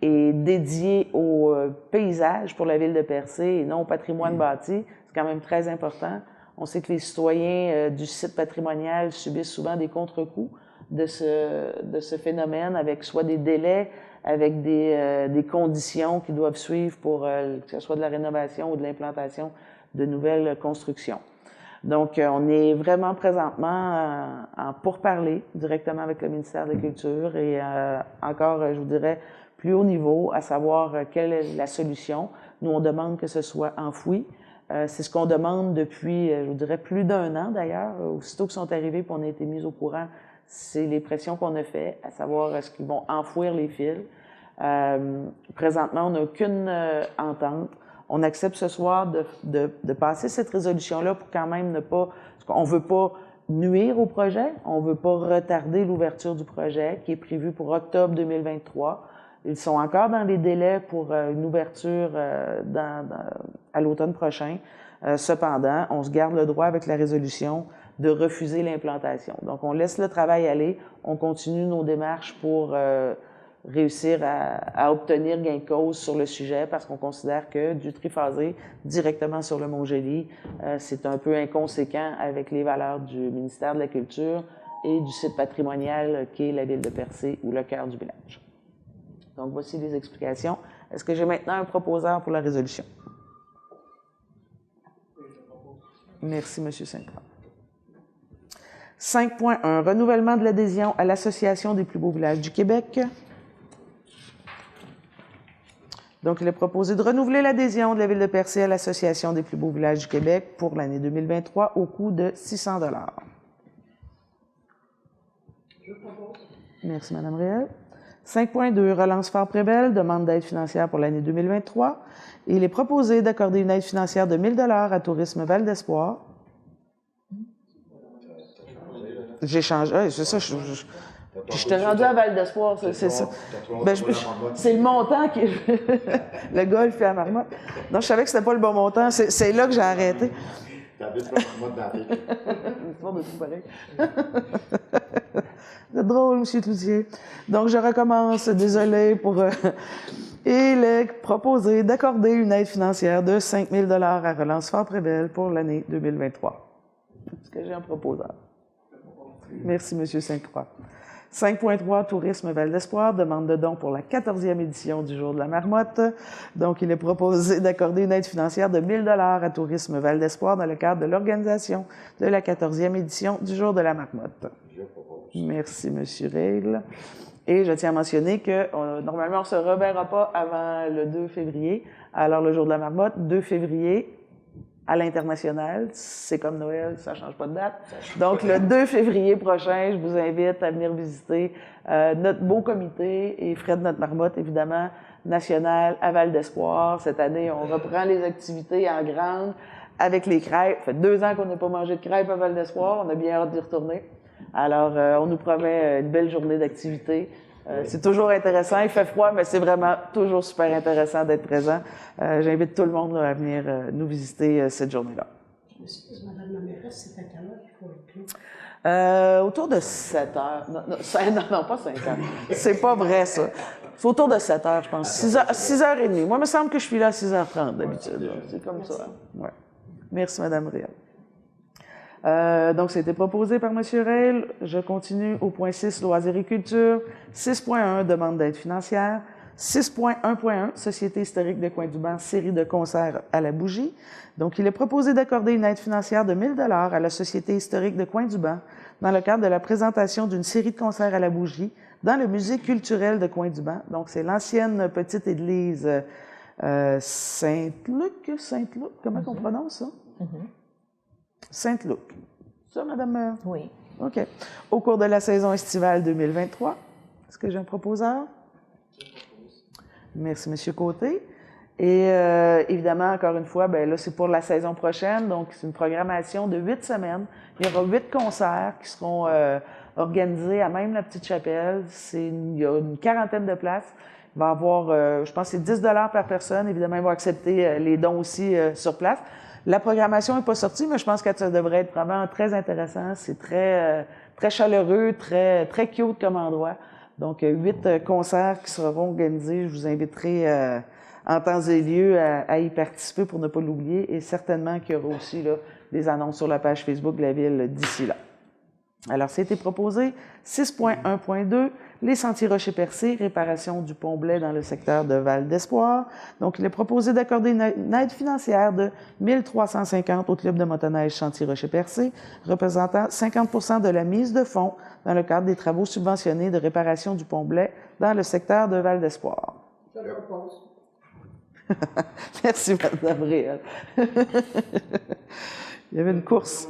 est dédié au paysage pour la Ville de Percé et non au patrimoine bâti. C'est quand même très important. On sait que les citoyens du site patrimonial subissent souvent des contre-coups de ce phénomène, avec soit des délais, avec des conditions qu'ils doivent suivre pour que ce soit de la rénovation ou de l'implantation de nouvelles constructions. Donc, on est vraiment présentement en pourparlers directement avec le ministère de la Culture et encore, je vous dirais, plus haut niveau, à savoir quelle est la solution. Nous, on demande que ce soit enfoui. C'est ce qu'on demande depuis, je vous dirais, plus d'1 an d'ailleurs. Aussitôt qu'ils sont arrivés et qu'on a été mis au courant, c'est les pressions qu'on a fait, à savoir est-ce qu'ils vont enfouir les fils. Présentement, on n'a aucune entente. On accepte ce soir de passer cette résolution-là pour quand même ne pas... On ne veut pas nuire au projet, on ne veut pas retarder l'ouverture du projet qui est prévu pour octobre 2023. Ils sont encore dans les délais pour une ouverture à l'automne prochain. Cependant, on se garde le droit avec la résolution de refuser l'implantation. Donc, on laisse le travail aller, on continue nos démarches pour réussir à obtenir gain de cause sur le sujet parce qu'on considère que du triphasé directement sur le Mont-Gély, c'est un peu inconséquent avec les valeurs du ministère de la Culture et du site patrimonial qui est la ville de Percé ou le cœur du village. Donc, voici les explications. Est-ce que j'ai maintenant un proposeur pour la résolution? Merci, M. Saint-Croix. 5.1. Renouvellement de l'adhésion à l'Association des plus beaux villages du Québec. Donc, il est proposé de renouveler l'adhésion de la ville de Percé à l'Association des plus beaux villages du Québec pour l'année 2023 au coût de 600 $. Je propose. Merci, Mme Réal. 5.2. Relance Fort Prével, demande d'aide financière pour l'année 2023. Il est proposé d'accorder une aide financière de 1 000 $ à Tourisme Val d'Espoir. J'ai changé, c'est ça, je t'ai rendu à Val d'Espoir, c'est ça. Ben, c'est le montant qui le golf et la marmotte. Non, je savais que c'était pas le bon montant, c'est là que j'ai arrêté. T'habites pas marmotte dans la vie. L'histoire de tout pareil. C'est drôle, M. Cloutier. Donc, je recommence, désolé pour... Il est proposé d'accorder une aide financière de 5 000 $ à Relance Fort Prével pour l'année 2023. Est-ce que j'ai un proposeur? Merci, M. Saint-Croix. 5.3, Tourisme Val d'Espoir, demande de don pour la 14e édition du Jour de la Marmotte. Donc, il est proposé d'accorder une aide financière de 1 000 $ à Tourisme Val d'Espoir dans le cadre de l'organisation de la 14e édition du Jour de la Marmotte. Je propose. Merci, M. Reil. Et je tiens à mentionner que normalement, on ne se reverra pas avant le 2 février. Alors, le Jour de la Marmotte, 2 février, à l'international, c'est comme Noël, ça ne change pas de date. Donc, le 2 février prochain, je vous invite à venir visiter notre beau comité et Fred Notre Marmotte, évidemment, national à Val d'Espoir. Cette année, on reprend les activités en grande avec les crêpes. Ça fait 2 ans qu'on n'a pas mangé de crêpes à Val d'Espoir. On a bien hâte d'y retourner. Alors, on nous promet une belle journée d'activité. C'est toujours intéressant. Il fait froid, mais c'est vraiment toujours super intéressant d'être présent. J'invite tout le monde à venir nous visiter cette journée-là. Je m'excuse, Madame la mairesse, c'est à quelle heure qu'il faut être là? Autour de 7 heures. Non, pas 5 heures. C'est pas vrai, ça. C'est autour de 7 heures, je pense. 6h30. Moi, il me semble que je suis là à 6h30 d'habitude. C'est comme ça. Ouais. Merci, Mme Réal. Donc, c'était proposé par M. Reil. Je continue au point 6, loisirs et culture. 6.1, demande d'aide financière. 6.1.1, Société historique de Coin-du-Banc, série de concerts à la bougie. Donc, il est proposé d'accorder une aide financière de 1 000 $ à la Société historique de Coin-du-Banc dans le cadre de la présentation d'une série de concerts à la bougie dans le musée culturel de Coin-du-Banc. Donc, c'est l'ancienne petite église Saint-Luc, comment on prononce ça? Saint-Luc. Ça, Madame? Oui. OK. Au cours de la saison estivale 2023. Est-ce que j'ai un proposeur? Merci, M. Côté. Et évidemment, encore une fois, bien là, c'est pour la saison prochaine. Donc, c'est une programmation de 8 semaines. Il y aura 8 concerts qui seront organisés à même la Petite Chapelle. Il y a une quarantaine de places. Il va y avoir, je pense, c'est 10 $ par personne. Évidemment, ils vont accepter les dons aussi sur place. La programmation n'est pas sortie, mais je pense que ça devrait être vraiment très intéressant. C'est très, très chaleureux, très, très cute comme endroit. Donc, 8 concerts qui seront organisés. Je vous inviterai en temps et lieu à y participer pour ne pas l'oublier. Et certainement qu'il y aura aussi là, les annonces sur la page Facebook de la Ville d'ici là. Alors, c'était proposé 6.1.2, les sentiers Rocher-Percé, réparation du pont Blais dans le secteur de Val-d'Espoir. Donc, il est proposé d'accorder une aide financière de 1 350 au Club de motoneige Chantier Rocher-Percé, représentant 50 % de la mise de fonds dans le cadre des travaux subventionnés de réparation du pont Blais dans le secteur de Val-d'Espoir. Je le propose. Merci, Mme Réal. Il y avait une course.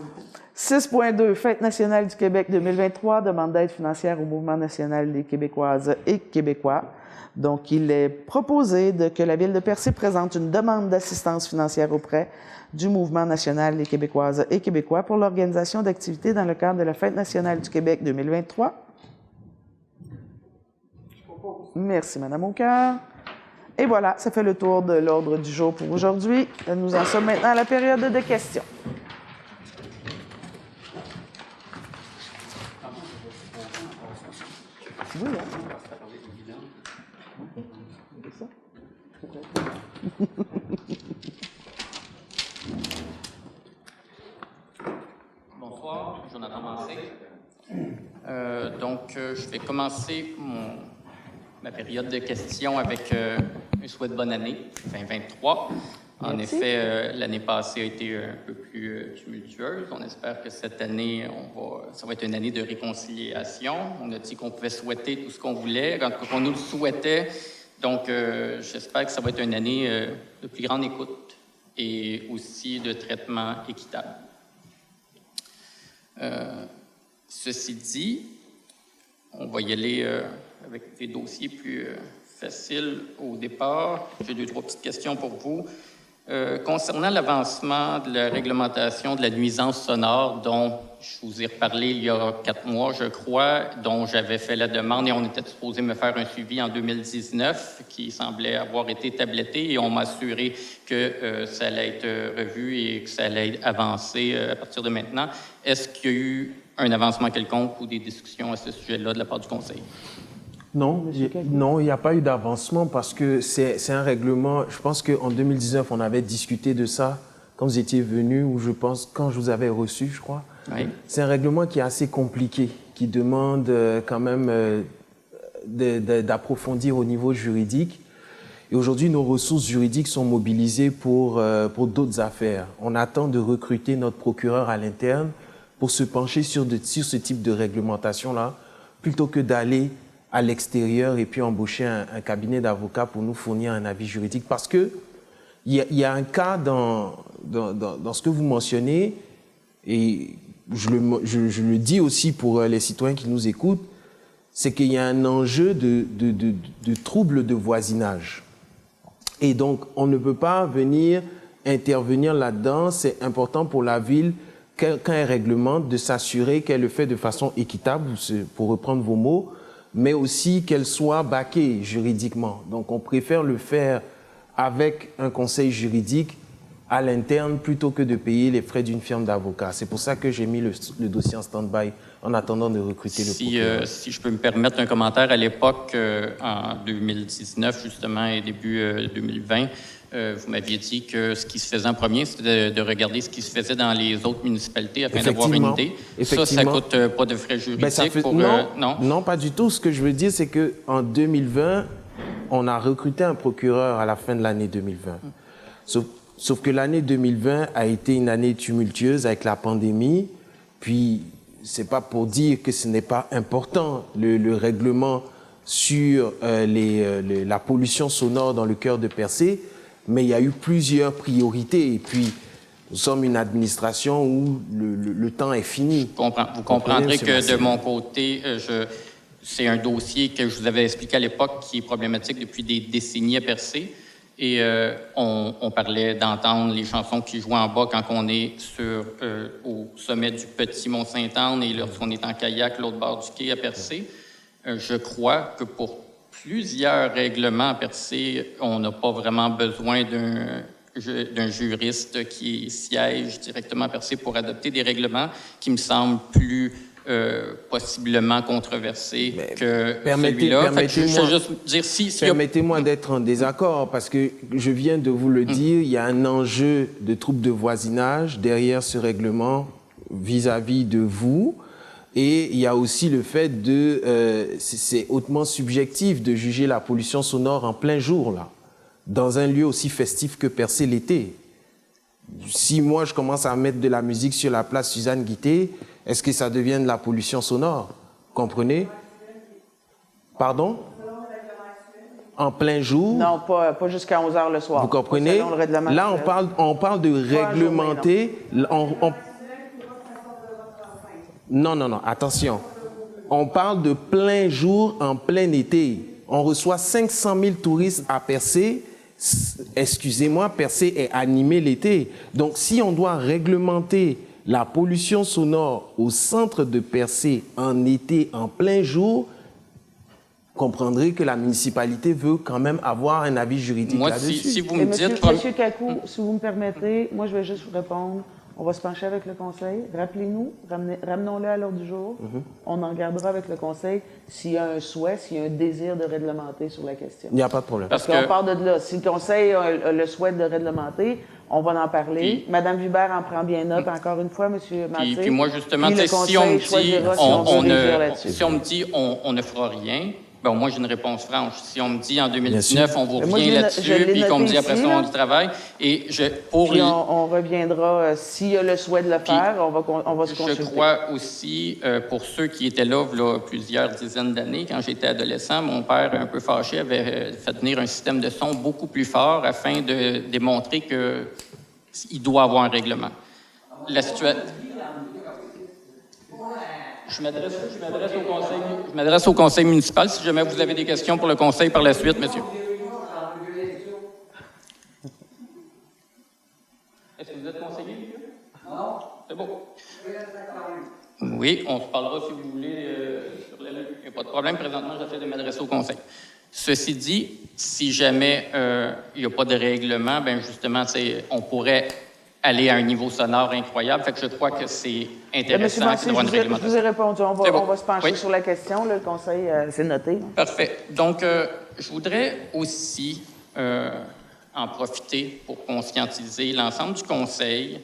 6.2, Fête nationale du Québec 2023, demande d'aide financière au Mouvement national des Québécoises et Québécois. Donc, il est proposé que la Ville de Percé présente une demande d'assistance financière auprès du Mouvement national des Québécoises et Québécois pour l'organisation d'activités dans le cadre de la Fête nationale du Québec 2023. Merci, Mme Aucoeur. Et voilà, ça fait le tour de l'ordre du jour pour aujourd'hui. Nous en sommes maintenant à la période de questions. Oui, Bonsoir, Jonathan Mancé. Je vais commencer ma période de questions avec un souhait de bonne année, 2023. En effet, l'année passée a été un peu plus tumultueuse. On espère que cette année, ça va être une année de réconciliation. On a dit qu'on pouvait souhaiter tout ce qu'on voulait, qu'on nous le souhaitait. Donc, j'espère que ça va être une année de plus grande écoute et aussi de traitement équitable. Ceci dit, on va y aller avec des dossiers plus faciles au départ. J'ai 2-3 petites questions pour vous. Concernant l'avancement de la réglementation de la nuisance sonore, dont je vous ai reparlé il y a 4 mois, je crois, dont j'avais fait la demande et on était supposé me faire un suivi en 2019 qui semblait avoir été tabletté et on m'a assuré que ça allait être revu et que ça allait avancer à partir de maintenant. Est-ce qu'il y a eu un avancement quelconque ou des discussions à ce sujet-là de la part du Conseil? Non, il n'y a pas eu d'avancement parce que c'est un règlement. Je pense qu'en 2019, on avait discuté de ça quand vous étiez venu, ou je pense quand je vous avais reçu, je crois. Oui. C'est un règlement qui est assez compliqué, qui demande quand même d'approfondir au niveau juridique. Et aujourd'hui, nos ressources juridiques sont mobilisées pour d'autres affaires. On attend de recruter notre procureur à l'interne pour se pencher sur ce type de réglementation-là, plutôt que d'aller à l'extérieur et puis embaucher un cabinet d'avocats pour nous fournir un avis juridique. Parce qu'il y a un cas dans ce que vous mentionnez, et je le dis aussi pour les citoyens qui nous écoutent, c'est qu'il y a un enjeu de trouble de voisinage. Et donc, on ne peut pas venir intervenir là-dedans. C'est important pour la ville, quand elle réglemente, de s'assurer qu'elle le fait de façon équitable, pour reprendre vos mots, mais aussi qu'elle soit baquée juridiquement. Donc, on préfère le faire avec un conseil juridique à l'interne plutôt que de payer les frais d'une firme d'avocats. C'est pour ça que j'ai mis le dossier en stand-by en attendant de recruter le procureur. Si je peux me permettre un commentaire, à l'époque, en 2019 justement et début 2020, vous m'aviez dit que ce qui se faisait en premier, c'était de regarder ce qui se faisait dans les autres municipalités afin d'avoir une idée. Ça ne coûte pas de frais juridiques Non, pas du tout. Ce que je veux dire, c'est qu'en 2020, on a recruté un procureur à la fin de l'année 2020. Sauf que l'année 2020 a été une année tumultueuse avec la pandémie. Puis, c'est pas pour dire que ce n'est pas important, le règlement sur la pollution sonore dans le cœur de Percé, mais il y a eu plusieurs priorités. Et puis, nous sommes une administration où le temps est fini. Vous comprendrez que de mon côté, c'est un dossier que je vous avais expliqué à l'époque qui est problématique depuis des décennies à Percé. Et on parlait d'entendre les chansons qui jouent en bas quand on est au sommet du Petit Mont-Sainte-Anne et lorsqu'on est en kayak l'autre bord du quai à Percé. Je crois que pour plusieurs règlements à Percé, on n'a pas vraiment besoin d'un juriste qui siège directement à Percé pour adopter des règlements qui me semblent plus possiblement controversé que celui-là. Permettez-moi d'être en désaccord, parce que je viens de vous le dire, il y a un enjeu de troubles de voisinage derrière ce règlement vis-à-vis de vous. Et il y a aussi le fait c'est hautement subjectif de juger la pollution sonore en plein jour, là, dans un lieu aussi festif que Percé l'été. Si moi, je commence à mettre de la musique sur la place Suzanne Guitté, est-ce que ça devient de la pollution sonore? Comprenez? Pardon? En plein jour? Non, pas jusqu'à 11 h le soir. Vous comprenez? Là, on parle de réglementer... Non, attention. On parle de plein jour en plein été. On reçoit 500 000 touristes à Percé. Excusez-moi, Percé est animé l'été. Donc, si on doit réglementer la pollution sonore au centre de Percé en été, en plein jour, comprendrez que la municipalité veut quand même avoir un avis juridique là-dessus. Si vous me dites... Monsieur Kakou, si vous me permettez, moi, je vais juste vous répondre. On va se pencher avec le Conseil. Rappelez-nous, ramenons-le à l'ordre du jour. On en regardera avec le Conseil s'il y a un souhait, s'il y a un désir de réglementer sur la question. Il n'y a pas de problème. Parce qu'on part de là. Si le Conseil a le souhait de réglementer, on va en parler. Madame Vibert en prend bien note, encore une fois, Monsieur Massé. Puis moi, justement, si on me dit on ne fera rien, ben, moi, j'ai une réponse franche. Si on me dit en 2019, on vous revient là-dessus, puis qu'on me dit après ça, on du travail. Et on reviendra, s'il y a le souhait de le faire, on va se consulter. Je crois aussi, pour ceux qui étaient là, plusieurs dizaines d'années, quand j'étais adolescent, mon père, un peu fâché, avait fait venir un système de son beaucoup plus fort afin de démontrer qu'il doit avoir un règlement. La situation... Je m'adresse au conseil municipal. Si jamais vous avez des questions pour le conseil par la suite, monsieur. Est-ce que vous êtes conseiller? Non. C'est bon. Oui, on se parlera si vous voulez sur la ligne. Il n'y a pas de problème. Présentement, j'essaie de m'adresser au conseil. Ceci dit, si jamais il n'y a pas de règlement, bien justement, on pourrait aller à un niveau sonore incroyable. Fait que je crois que c'est intéressant d'avoir une réglementation. Je vous ai répondu. On va se pencher sur la question. Le Conseil, c'est noté. Parfait. Donc, je voudrais aussi en profiter pour conscientiser l'ensemble du Conseil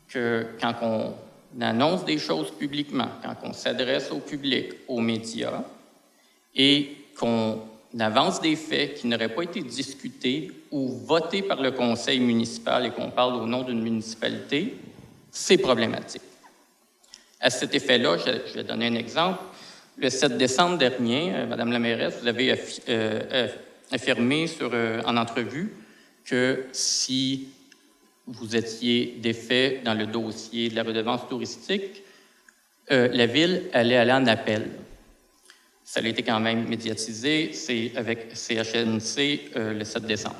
que quand on annonce des choses publiquement, quand on s'adresse au public, aux médias, et qu'on avance des faits qui n'auraient pas été discutés ou votés par le conseil municipal et qu'on parle au nom d'une municipalité, c'est problématique. À cet effet-là, je vais donner un exemple. Le 7 décembre dernier, Madame la mairesse, vous avez affirmé en entrevue que si vous étiez défait dans le dossier de la redevance touristique, la Ville allait aller en appel. Ça a été quand même médiatisé, c'est avec CHNC le 7 décembre.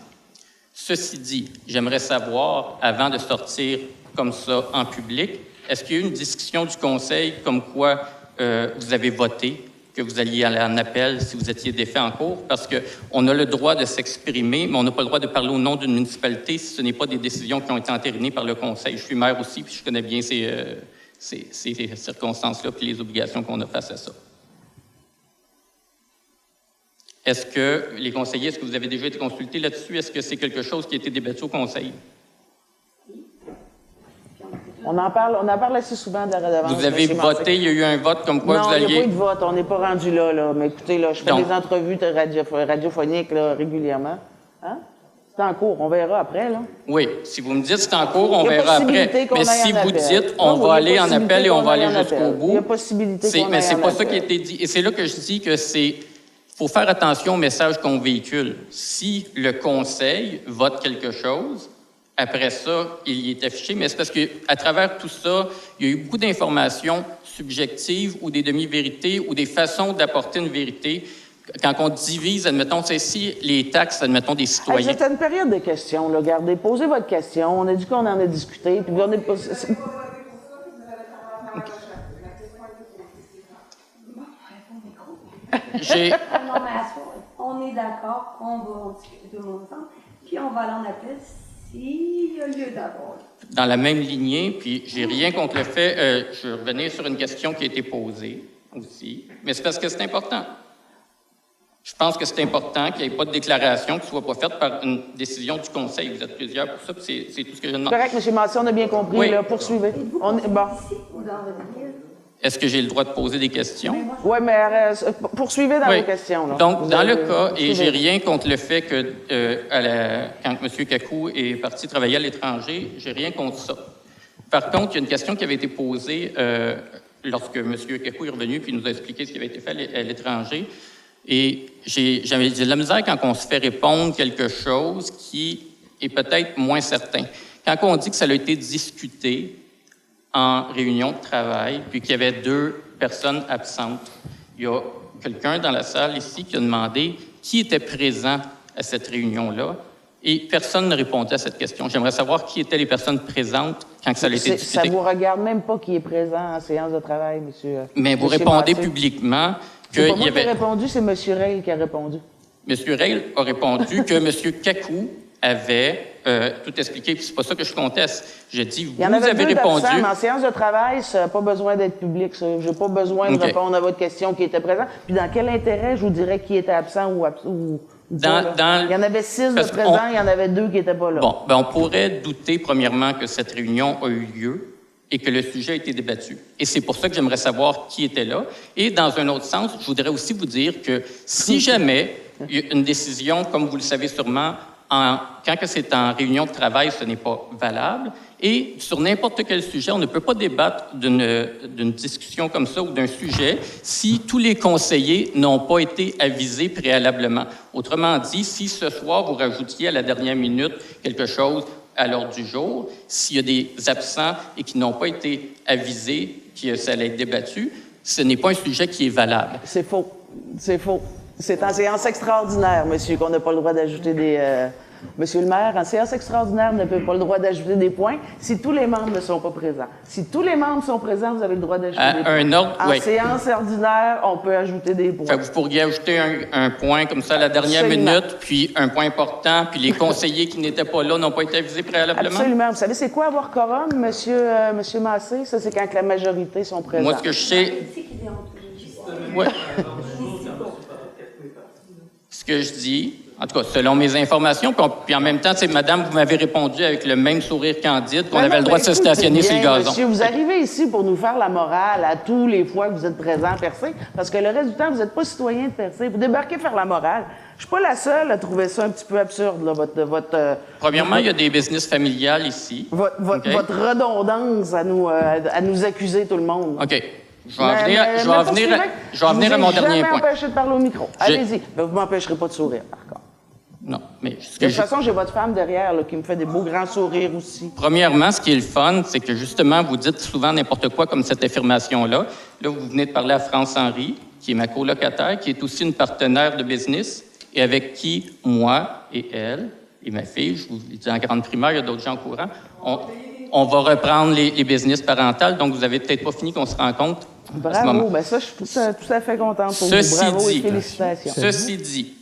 Ceci dit, j'aimerais savoir, avant de sortir comme ça en public, est-ce qu'il y a eu une discussion du Conseil comme quoi vous avez voté que vous alliez aller en appel si vous étiez défait en cours? Parce qu'on a le droit de s'exprimer, mais on n'a pas le droit de parler au nom d'une municipalité si ce n'est pas des décisions qui ont été entérinées par le Conseil. Je suis maire aussi, puis je connais bien ces circonstances-là puis les obligations qu'on a face à ça. Est-ce que les conseillers, est-ce que vous avez déjà été consultés là-dessus? Est-ce que c'est quelque chose qui a été débattu au Conseil? On en parle assez souvent de la redevance. Vous avez voté, il y a eu un vote comme quoi vous alliez... Non, il n'y a pas eu de vote, on n'est pas rendu là. Mais écoutez, là, je fais des entrevues radiophoniques là, régulièrement. Hein? C'est en cours, on verra après, là. Oui, si vous me dites c'est en cours, on verra après. Mais si vous dites on va aller en appel et on va aller jusqu'au bout... Il y a possibilité qu'on aille en appel. Mais c'est pas ça qui a été dit. Et c'est là que je dis que faut faire attention au message qu'on véhicule. Si le Conseil vote quelque chose, après ça, il y est affiché, mais c'est parce qu'à travers tout ça, il y a eu beaucoup d'informations subjectives ou des demi-vérités ou des façons d'apporter une vérité. Quand on divise, admettons, c'est si les taxes, admettons, des citoyens... C'était une période de questions, là. Regardez, posez votre question. On a dit qu'on en a discuté, puis on est pas... On est d'accord qu'on va discuter tout le monde ensemble, puis on va aller en appel S'il y a lieu d'avoir. Dans la même lignée, puis j'ai rien contre le fait, je vais revenir sur une question qui a été posée aussi, mais c'est parce que c'est important. Je pense que c'est important qu'il n'y ait pas de déclaration qui ne soit pas faite par une décision du Conseil. Vous êtes plusieurs pour ça, puis c'est tout ce que je demande. Correct, M. Massé, on a bien compris. Oui. Là, poursuivez. On est, bon. Est-ce que j'ai le droit de poser des questions? Oui, mais poursuivez dans Oui. vos questions. Là. Donc, Vous dans avez- le cas, et j'ai poursuivez. rien contre le fait que quand M. Kakou est parti travailler à l'étranger, j'ai rien contre ça. Par contre, il y a une question qui avait été posée lorsque M. Kakou est revenu puis nous a expliqué ce qui avait été fait à l'étranger. Et j'avais de la misère quand on se fait répondre quelque chose qui est peut-être moins certain. Quand on dit que ça a été discuté en réunion de travail, puis qu'il y avait 2 personnes absentes, il y a quelqu'un dans la salle ici qui a demandé qui était présent à cette réunion-là, et personne ne répondait à cette question. J'aimerais savoir qui étaient les personnes présentes quand ça a été discuté. Ça vous regarde même pas qui est présent en séance de travail, monsieur. Mais vous monsieur répondez Massé. publiquement C'est pas qu'il moi y qui ai avait... répondu, c'est M. Reil qui a répondu. M. Reil a répondu que M. Kakou avait tout expliqué, puis c'est pas ça que je conteste. J'ai dit, vous Il y en avait avez 2 répondu... d'absents, mais en séance de travail, ça n'a pas besoin d'être public. Je n'ai pas besoin de OK. répondre à votre question qui était présent. Puis dans quel intérêt je vous dirais qui était absent ou pas, là? Il y en avait 6 de parce présents, qu'on- il y en avait 2 qui n'étaient pas là. Bon, ben on pourrait douter, premièrement, que cette réunion a eu lieu et que le sujet a été débattu. Et c'est pour ça que j'aimerais savoir qui était là. Et dans un autre sens, je voudrais aussi vous dire que si jamais il y a une décision, comme vous le savez sûrement, quand que c'est en réunion de travail, ce n'est pas valable. Et sur n'importe quel sujet, on ne peut pas débattre d'une discussion comme ça ou d'un sujet si tous les conseillers n'ont pas été avisés préalablement. Autrement dit, si ce soir, vous rajoutiez à la dernière minute quelque chose à l'ordre du jour, s'il y a des absents et qui n'ont pas été avisés que ça allait être débattu, ce n'est pas un sujet qui est valable. C'est faux. C'est faux. C'est en séance extraordinaire, monsieur, qu'on n'a pas le droit d'ajouter des... Monsieur le maire, en séance extraordinaire, vous n'avez pas le droit d'ajouter des points si tous les membres ne sont pas présents. Si tous les membres sont présents, vous avez le droit d'ajouter des points. Un ordre, En oui. séance ordinaire, on peut ajouter des points. Fait que vous pourriez ajouter un point comme ça à la dernière Absolument. minute, puis un point important, puis les conseillers qui n'étaient pas là n'ont pas été avisés préalablement? Absolument. Vous savez, c'est quoi avoir quorum, monsieur Massé? Ça, c'est quand la majorité sont présents. Moi, ce que je sais... Ouais. Ce que je dis, en tout cas, selon mes informations, puis en même temps, c'est madame, vous m'avez répondu avec le même sourire candide qu'on avait le droit de se stationner sur le gazon. Monsieur, vous arrivez ici pour nous faire la morale à tous les fois que vous êtes présent à Percé, parce que le reste du temps, vous n'êtes pas citoyen de Percé. Vous débarquez faire la morale. Je suis pas la seule à trouver ça un petit peu absurde, là, Premièrement, il y a des business familiales ici. votre redondance à nous accuser tout le monde. OK. Je vais en venir à mon dernier point. Je vous ai jamais empêché de parler au micro. Allez-y. Mais vous ne m'empêcherez pas de sourire, par contre. Non, mais De toute façon, j'ai votre femme derrière là, qui me fait des beaux grands sourires aussi. Premièrement, ce qui est le fun, c'est que justement, vous dites souvent n'importe quoi comme cette affirmation-là. Là, vous venez de parler à France Henry, qui est ma colocataire, qui est aussi une partenaire de business et avec qui, moi et elle, et ma fille, je vous le dis en grande primaire, il y a d'autres gens au courant, on va reprendre les business parentales. Donc, vous n'avez peut-être pas fini qu'on se rencontre à ce moment. Bravo. Ben ça, je suis tout à fait contente pour vous. Ceci Bravo et dit, félicitations. Ceci dit,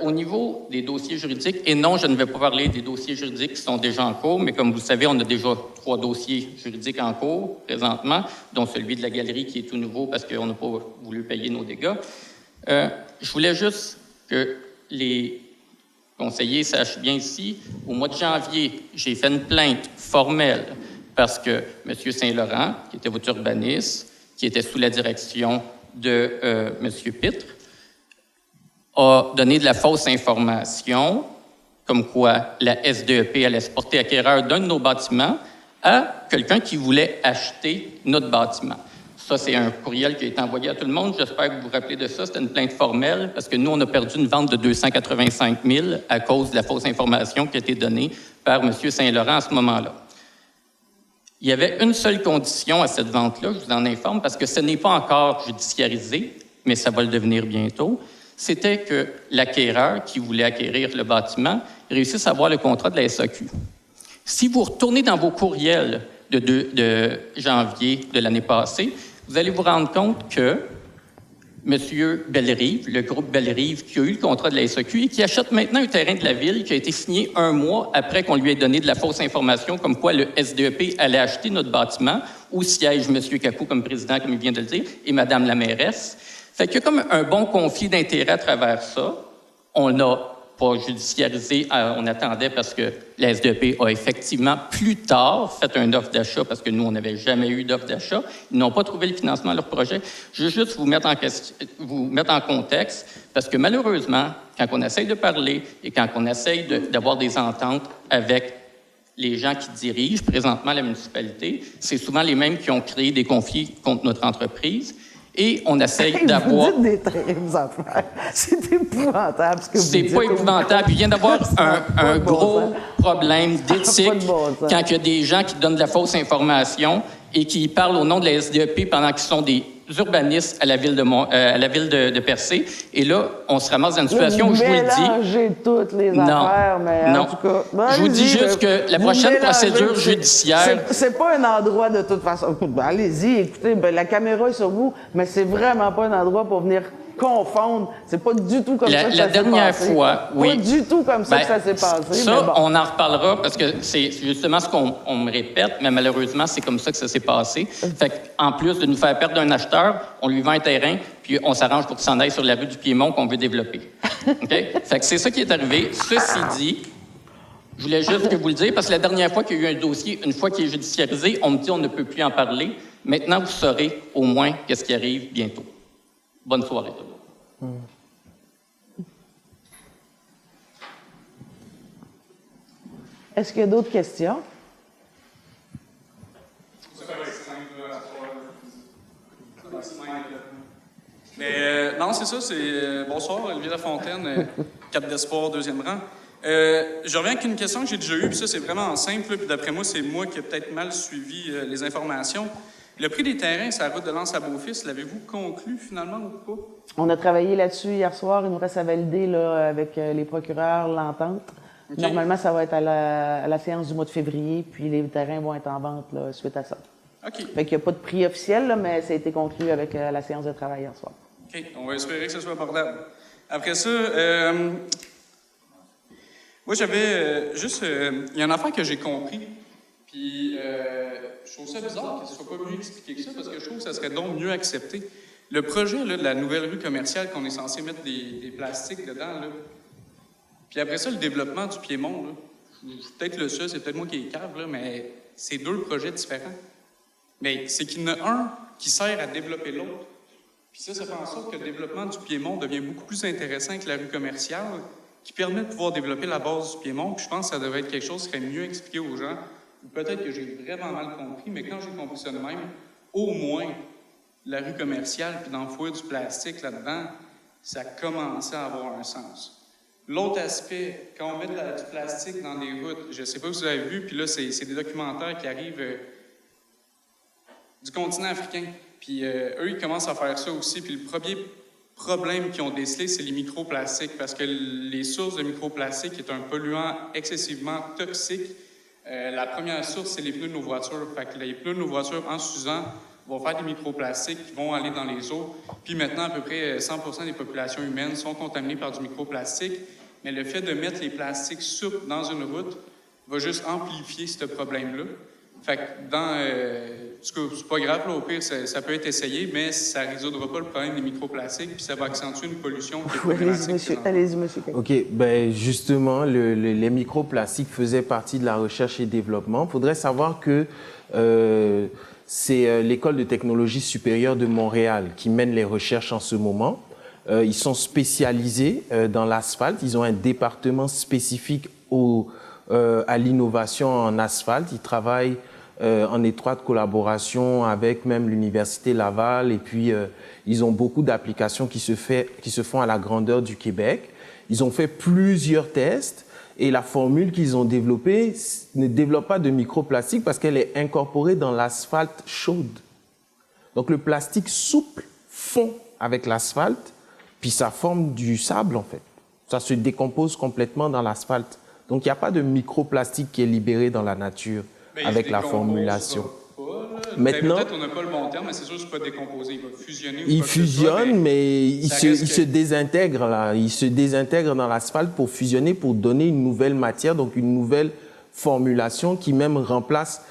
au niveau des dossiers juridiques, et non, je ne vais pas parler des dossiers juridiques qui sont déjà en cours, mais comme vous le savez, on a déjà 3 dossiers juridiques en cours présentement, dont celui de la galerie qui est tout nouveau parce qu'on n'a pas voulu payer nos dégâts. Je voulais juste que les conseillers sachent bien ici, au mois de janvier, j'ai fait une plainte formelle parce que M. Saint-Laurent, qui était votre urbaniste, qui était sous la direction de M. Pitre, a donné de la fausse information, comme quoi la SDEP allait se porter acquéreur d'un de nos bâtiments à quelqu'un qui voulait acheter notre bâtiment. Ça, c'est un courriel qui a été envoyé à tout le monde. J'espère que vous vous rappelez de ça. C'était une plainte formelle parce que nous, on a perdu une vente de 285 000 à cause de la fausse information qui a été donnée par M. Saint-Laurent à ce moment-là. Il y avait une seule condition à cette vente-là, je vous en informe, parce que ce n'est pas encore judiciarisé, mais ça va le devenir bientôt. C'était que l'acquéreur qui voulait acquérir le bâtiment réussisse à avoir le contrat de la SAQ. Si vous retournez dans vos courriels de janvier de l'année passée, vous allez vous rendre compte que Monsieur Bellerive, le groupe Bellerive, qui a eu le contrat de la SAQ et qui achète maintenant un terrain de la ville qui a été signé 1 mois après qu'on lui ait donné de la fausse information comme quoi le SDEP allait acheter notre bâtiment où siège Monsieur Kakou comme président, comme il vient de le dire, et Madame la mairesse. Fait qu'il y a comme un bon conflit d'intérêts à travers ça. On n'a pas judiciarisé, on attendait parce que la SDEP a effectivement plus tard fait une offre d'achat parce que nous, on n'avait jamais eu d'offre d'achat. Ils n'ont pas trouvé le financement à leur projet. Je veux juste vous mettre en contexte parce que malheureusement, quand on essaye de parler et quand on essaye d'avoir des ententes avec les gens qui dirigent présentement la municipalité, c'est souvent les mêmes qui ont créé des conflits contre notre entreprise. Et on essaye d'avoir... Vous dites des terribles affaires. C'est épouvantable ce que vous dites. C'est pas épouvantable. Il vient d'avoir un gros problème d'éthique quand il y a des gens qui donnent de la fausse information et qui parlent au nom de la SDEP pendant qu'ils sont des urbanistes à la ville de Percé. Et là, on se ramasse dans une situation où je vous le dis... Vous mélangez toutes les affaires, mais en tout cas... Je vous dis juste que la prochaine procédure judiciaire... C'est pas un endroit de toute façon... Allez-y, écoutez, la caméra est sur vous, mais c'est vraiment pas un endroit pour venir confondre. C'est pas du tout comme ça que ça s'est passé. La dernière fois, oui. Pas du tout comme ça que ça s'est passé. Ça, bon. on en reparlera parce que c'est justement ce qu'on me répète, mais malheureusement, c'est comme ça que ça s'est passé. Fait qu'en plus de nous faire perdre un acheteur, on lui vend un terrain, puis on s'arrange pour qu'il s'en aille sur la rue du Piémont qu'on veut développer. OK? Fait que c'est ça qui est arrivé. Ceci dit, je voulais juste que vous le disiez, parce que la dernière fois qu'il y a eu un dossier, une fois qu'il est judiciarisé, on me dit on ne peut plus en parler. Maintenant, vous saurez au moins qu'est-ce qui arrive bientôt. Bonne soirée, tout le monde. Est-ce qu'il y a d'autres questions? Mais non, c'est ça, c'est... bonsoir, Olivier Lafontaine, 4 d'espoir, 2e rang. Je reviens avec une question que j'ai déjà eue, puis ça, c'est vraiment simple, puis d'après moi, c'est moi qui ai peut-être mal suivi les informations. Le prix des terrains sur la route de Lens à Beaufils, l'avez-vous conclu finalement ou pas? On a travaillé là-dessus hier soir. Il nous reste à valider là, avec les procureurs l'entente. Okay. Normalement, ça va être à la séance du mois de février, puis les terrains vont être en vente là, suite à ça. OK. Fait qu'il n'y a pas de prix officiel, là, mais ça a été conclu avec la séance de travail hier soir. OK. On va espérer que ce soit abordable. Après ça, moi, j'avais juste... il y a une affaire que j'ai compris. Puis, je trouve ça bizarre que ce ne soit pas mieux expliqué que ça, parce que je trouve que ça serait donc mieux accepté. Le projet là, de la nouvelle rue commerciale qu'on est censé mettre des plastiques dedans, là, puis après ça, le développement du Piémont, là, je suis peut-être le seul, c'est peut-être moi qui est cave, là, mais c'est 2 projets différents. Mais c'est qu'il y en a un qui sert à développer l'autre. Puis ça fait en sorte que le développement du Piémont devient beaucoup plus intéressant que la rue commerciale, qui permet de pouvoir développer la base du Piémont. Puis je pense que ça devrait être quelque chose qui serait mieux expliqué aux gens. Peut-être que j'ai vraiment mal compris, mais quand j'ai compris ça de même, au moins, la rue commerciale, puis d'enfouir du plastique là-dedans, ça commençait à avoir un sens. L'autre aspect, quand on met du plastique dans des routes, je ne sais pas si vous avez vu, puis là, c'est des documentaires qui arrivent du continent africain. Puis eux, ils commencent à faire ça aussi. Puis le premier problème qu'ils ont décelé, c'est les microplastiques, parce que les sources de microplastiques est un polluant excessivement toxique. La première source, c'est les pneus de nos voitures. Fait que les pneus de nos voitures, en s'usant, vont faire des microplastiques qui vont aller dans les eaux. Puis maintenant, à peu près 100% des populations humaines sont contaminées par du microplastique. Mais le fait de mettre les plastiques souples dans une route va juste amplifier ce problème-là. Fait que c'est pas grave, là, au pire, ça peut être essayé, mais ça ne résoudra pas le problème des microplastiques, puis ça va accentuer une pollution qui est problématique. Allez-y, monsieur. OK. Ben justement, les microplastiques faisaient partie de la recherche et développement. Il faudrait savoir que c'est l'École de technologie supérieure de Montréal qui mène les recherches en ce moment. Ils sont spécialisés dans l'asphalte. Ils ont un département spécifique à l'innovation en asphalte. Ils travaillent en étroite collaboration avec même l'Université Laval, et puis ils ont beaucoup d'applications qui se font à la grandeur du Québec. Ils ont fait plusieurs tests et la formule qu'ils ont développée ne développe pas de microplastique parce qu'elle est incorporée dans l'asphalte chaude. Donc le plastique souple fond avec l'asphalte, puis ça forme du sable en fait. Ça se décompose complètement dans l'asphalte. Donc il n'y a pas de microplastique qui est libéré dans la nature. Avec la formulation. Maintenant, peut-être on n'a pas le bon terme, mais c'est sûr que c'est pas décomposé. Il va fusionner. il ou quoi que ce soit, fusionne, mais il ça reste se désintègre là. Il se désintègre dans l'asphalte pour fusionner, pour donner une nouvelle matière, donc une nouvelle formulation qui même remplace,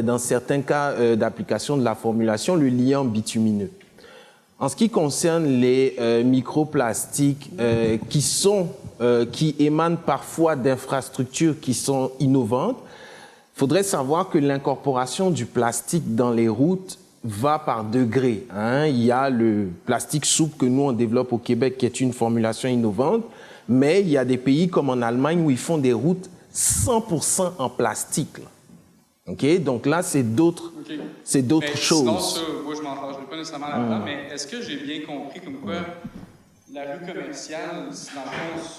dans certains cas d'application de la formulation, le liant bitumineux. En ce qui concerne les microplastiques qui émanent parfois d'infrastructures qui sont innovantes, il faudrait savoir que l'incorporation du plastique dans les routes va par degrés. Il y a le plastique souple que nous, on développe au Québec, qui est une formulation innovante, mais il y a des pays comme en Allemagne où ils font des routes 100% en plastique. OK? Donc là, c'est d'autres choses. Sinon, ça, moi, je m'en fâcherai pas nécessairement là-dedans, mais est-ce que j'ai bien compris comme quoi la rue commerciale, c'est dans le fond,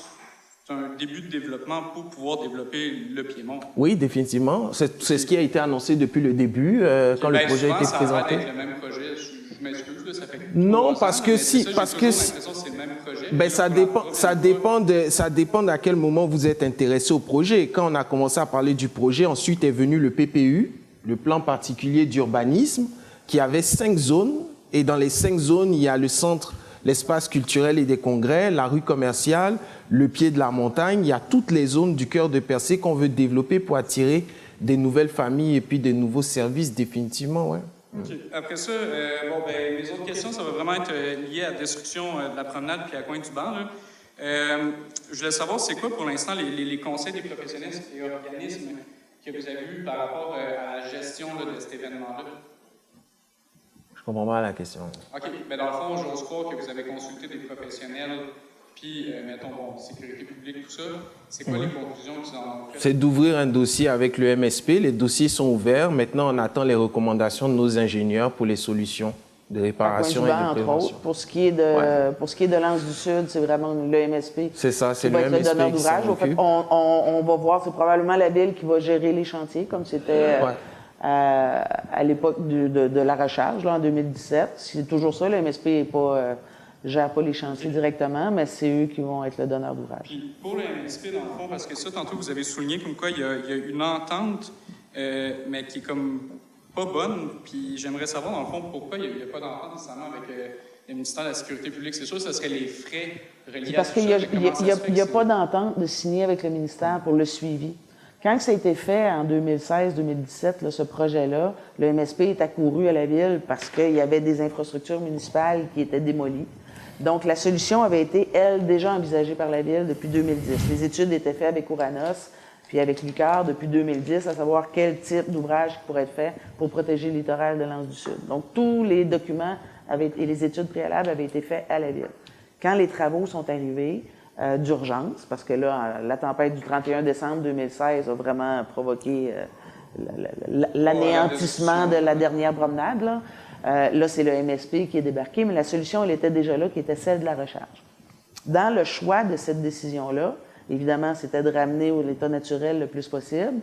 c'est un début de développement pour pouvoir développer le Piémont? Oui, définitivement. C'est ce qui a été annoncé depuis le début, quand le projet a été présenté. Ça va être le même projet. Je m'excuse, là, ça fait non, parce que si, c'est le même projet. Ben ça dépend à quel moment vous êtes intéressé au projet. Quand on a commencé à parler du projet, ensuite est venu le PPU, le plan particulier d'urbanisme, qui avait 5 zones. Et dans les 5 zones, il y a le centre, l'espace culturel et des congrès, la rue commerciale, le pied de la montagne. Il y a toutes les zones du cœur de Percé qu'on veut développer pour attirer des nouvelles familles et puis des nouveaux services, définitivement, ouais. Okay. Après ça, mes autres questions, ça va vraiment être lié à la destruction de la promenade puis à Coin-du-Banc. Je voulais savoir, c'est quoi pour l'instant les conseils des professionnels et organismes que vous avez eus par rapport à la gestion de cet événement-là? Je comprends pas la question. OK. Mais dans le fond, j'ose croire que vous avez consulté des professionnels, puis, mettons, sécurité publique, tout ça. C'est quoi les conclusions qu'ils en ont faites? C'est d'ouvrir un dossier avec le MSP. Les dossiers sont ouverts. Maintenant, on attend les recommandations de nos ingénieurs pour les solutions de réparation et de prévention. Entre autres, pour ce qui est de l'Anse du Sud, c'est vraiment le MSP. C'est ça, c'est le MSP donneur qui d'ouvrage. s'en Au fait, occupe. on va voir, c'est probablement la ville qui va gérer les chantiers, comme c'était à l'époque de la recharge, là, en 2017. C'est toujours ça, le MSP n'est pas... gère pas les chantiers directement, mais c'est eux qui vont être le donneur d'ouvrage. Puis pour le MSP, dans le fond, parce que ça, tantôt, vous avez souligné comme quoi il y a une entente, mais qui est comme pas bonne. Puis j'aimerais savoir, dans le fond, pourquoi il n'y a pas d'entente nécessairement avec le ministère de la Sécurité publique. C'est sûr, ce serait les frais reliés parce à tout ça. qu'il n'y a pas d'entente de signer avec le ministère pour le suivi. Quand ça a été fait en 2016-2017, ce projet-là, le MSP est accouru à la ville parce qu'il y avait des infrastructures municipales qui étaient démolies. Donc, la solution avait été, elle, déjà envisagée par la Ville depuis 2010. Les études étaient faites avec Ouranos, puis avec l'UQAR depuis 2010, à savoir quel type d'ouvrage pourrait être fait pour protéger le littoral de l'Anse du Sud. Donc, tous les documents et les études préalables avaient été faits à la Ville. Quand les travaux sont arrivés d'urgence, parce que là, la tempête du 31 décembre 2016 a vraiment provoqué l'anéantissement de la dernière promenade, là, c'est le MSP qui est débarqué, mais la solution, elle était déjà là, qui était celle de la recharge. Dans le choix de cette décision-là, évidemment, c'était de ramener à l'état naturel le plus possible,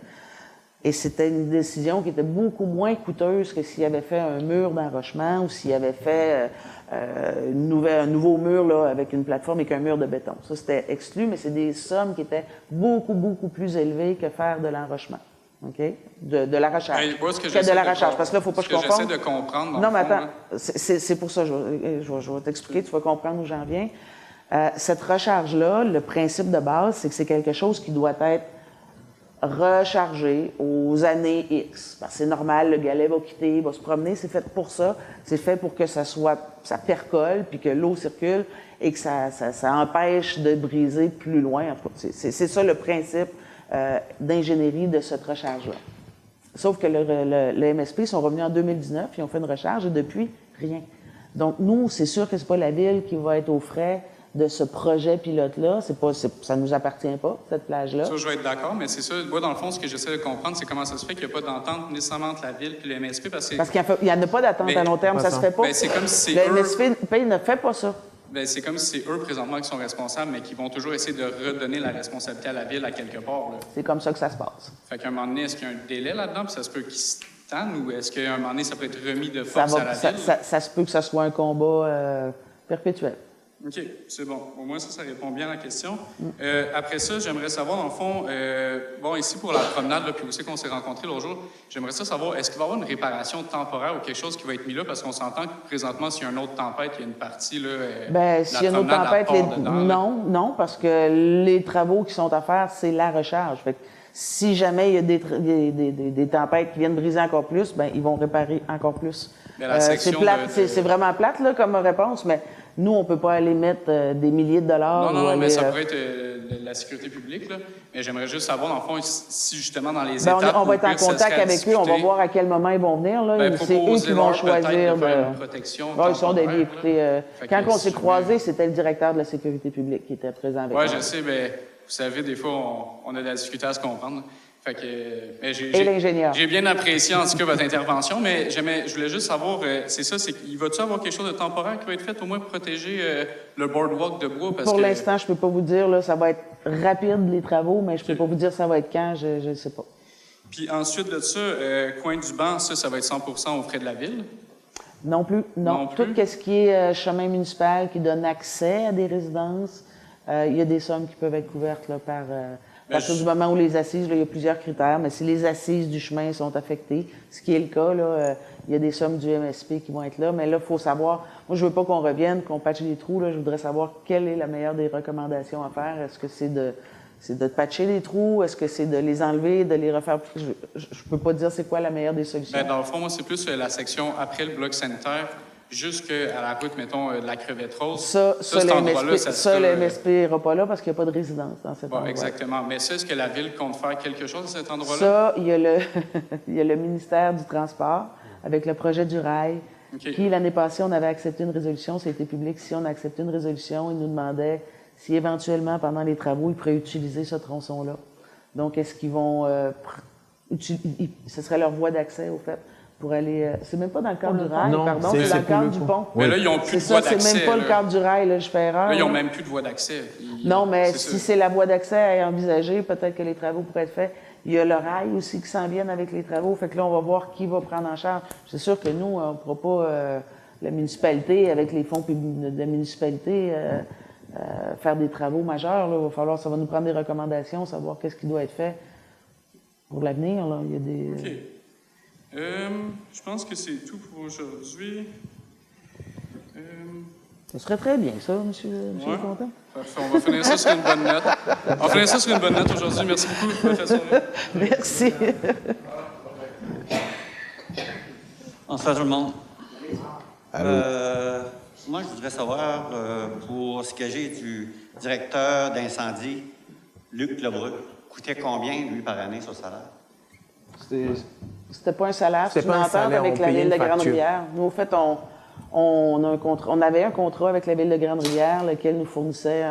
et c'était une décision qui était beaucoup moins coûteuse que s'il avait fait un mur d'enrochement ou s'il avait fait un nouveau mur là, avec une plateforme et qu'un mur de béton. Ça, c'était exclu, mais c'est des sommes qui étaient beaucoup, beaucoup plus élevées que faire de l'enrochement. OK? De la recharge. De la recharge. Parce que là, il ne faut pas que je confonde. J'essaie de comprendre. Non, mais attends. C'est pour ça, je vais t'expliquer, tu vas comprendre où j'en viens. Cette recharge-là, le principe de base, c'est que c'est quelque chose qui doit être rechargé aux années X. Parce que c'est normal, le galet va quitter, il va se promener, c'est fait pour ça. C'est fait pour que ça percole, puis que l'eau circule et que ça empêche de briser plus loin. En tout cas, c'est ça le principe d'ingénierie de cette recharge-là. Sauf que le MSP sont revenus en 2019, ils ont fait une recharge et depuis, rien. Donc, nous, c'est sûr que c'est pas la Ville qui va être aux frais de ce projet pilote-là. Ça ne nous appartient pas, cette plage-là. Ça, je vais être d'accord, mais c'est ça. Moi, dans le fond, ce que j'essaie de comprendre, c'est comment ça se fait qu'il n'y a pas d'entente nécessairement entre la Ville et le MSP. Parce qu'il n'y en a pas d'attente à long terme, ça se fait pas. C'est comme si le MSP ne fait pas ça. C'est comme si c'est eux, présentement, qui sont responsables, mais qui vont toujours essayer de redonner la responsabilité à la Ville à quelque part. C'est comme ça que ça se passe. Fait qu'à un moment donné, est-ce qu'il y a un délai là-dedans, puis ça se peut qu'ils se tannent, ou est-ce qu'à un moment donné, ça peut être remis de force à la Ville? Ça se peut que ça soit un combat perpétuel. OK, c'est bon. Au moins, ça répond bien à la question. Après ça, j'aimerais savoir, dans le fond, bon, ici pour la promenade, là, puis où c'est qu'on s'est rencontrés l'autre jour, j'aimerais ça savoir, est-ce qu'il va y avoir une réparation temporaire ou quelque chose qui va être mis là? Parce qu'on s'entend que présentement, s'il y a une autre tempête, il y a une partie, là, Bien, s'il y a une autre tempête, non, parce que les travaux qui sont à faire, c'est la recharge. Fait que si jamais il y a des tempêtes qui viennent briser encore plus, bien, ils vont réparer encore plus. C'est vraiment plate là, comme réponse, mais nous, on ne peut pas aller mettre des milliers de dollars. Non, mais ça pourrait être la sécurité publique. Là. Mais j'aimerais juste savoir, dans le fond, si justement dans les étapes... on va être en contact avec eux, on va voir à quel moment ils vont venir. Là. C'est eux qui vont choisir. Une protection ils sont d'avis. Écoutez, quand on s'est croisés, c'était le directeur de la sécurité publique qui était présent avec nous. Oui, je sais, mais vous savez, des fois, on a de la difficulté à se comprendre. Fait que, et l'ingénieur. J'ai bien apprécié, en tout cas, votre intervention, mais je voulais juste savoir, c'est ça, c'est qu'il va-tu avoir quelque chose de temporaire qui va être fait, au moins pour protéger le boardwalk de bois? Pour l'instant, je ne peux pas vous dire, là, ça va être rapide, les travaux, mais je ne peux pas vous dire ça va être quand, je ne sais pas. Puis ensuite de ça, coin du banc, ça va être 100% aux frais de la ville? Non plus, non. Tout ce qui est chemin municipal qui donne accès à des résidences, il y a des sommes qui peuvent être couvertes là, par... à partir du moment où les assises, là, il y a plusieurs critères, mais si les assises du chemin sont affectées, ce qui est le cas, là, il y a des sommes du MSP qui vont être là, mais là, il faut savoir, moi, je veux pas qu'on revienne, qu'on patche les trous, là, je voudrais savoir quelle est la meilleure des recommandations à faire. Est-ce que c'est de patcher les trous? Est-ce que c'est de les enlever, de les refaire? Je peux pas dire c'est quoi la meilleure des solutions. Bien, dans le fond, moi, c'est plus la section après le bloc sanitaire, jusqu'à la route, mettons, de la crevette rose. Le MSP n'ira pas là parce qu'il n'y a pas de résidence dans cet endroit. Exactement. Mais ça, est-ce que la Ville compte faire quelque chose à cet endroit-là? Ça, il y a le ministère du Transport avec le projet du rail qui, l'année passée, on avait accepté une résolution, ça a été public. Si on a accepté une résolution, ils nous demandaient si éventuellement, pendant les travaux, ils pourraient utiliser ce tronçon-là. Donc, est-ce qu'ils vont... ce serait leur voie d'accès, au fait, pour aller... c'est même pas dans le cadre du rail, pardon, c'est dans le cadre du pont. Mais là, ils n'ont plus de voie d'accès. C'est même pas le cadre du rail, là, je fais erreur. Là, ils n'ont même plus de voie d'accès. Non, mais si c'est la voie d'accès à envisager, peut-être que les travaux pourraient être faits. Il y a le rail aussi qui s'en viennent avec les travaux. Fait que là, on va voir qui va prendre en charge. C'est sûr que nous, on ne pourra pas, la municipalité, avec les fonds de la municipalité, faire des travaux majeurs. Là. Ça va nous prendre des recommandations, savoir qu'est-ce qui doit être fait pour l'avenir. Là. Il y a des... OK. Je pense que c'est tout pour aujourd'hui. Ça serait très bien, ça, monsieur le Content. Parfait. On va finir ça sur une bonne note. On va finir ça sur une bonne note aujourd'hui. Merci beaucoup, professeur. Merci. Bonsoir tout le monde. Moi, je voudrais savoir, pour ce que j'ai du directeur d'incendie, Luc Lebreu, coûtait combien, lui, par année, son salaire? C'était pas un salaire, c'était une entente avec la Ville de Grande-Rivière. Nous, au fait, on avait un contrat avec la Ville de Grande-Rivière, lequel nous fournissait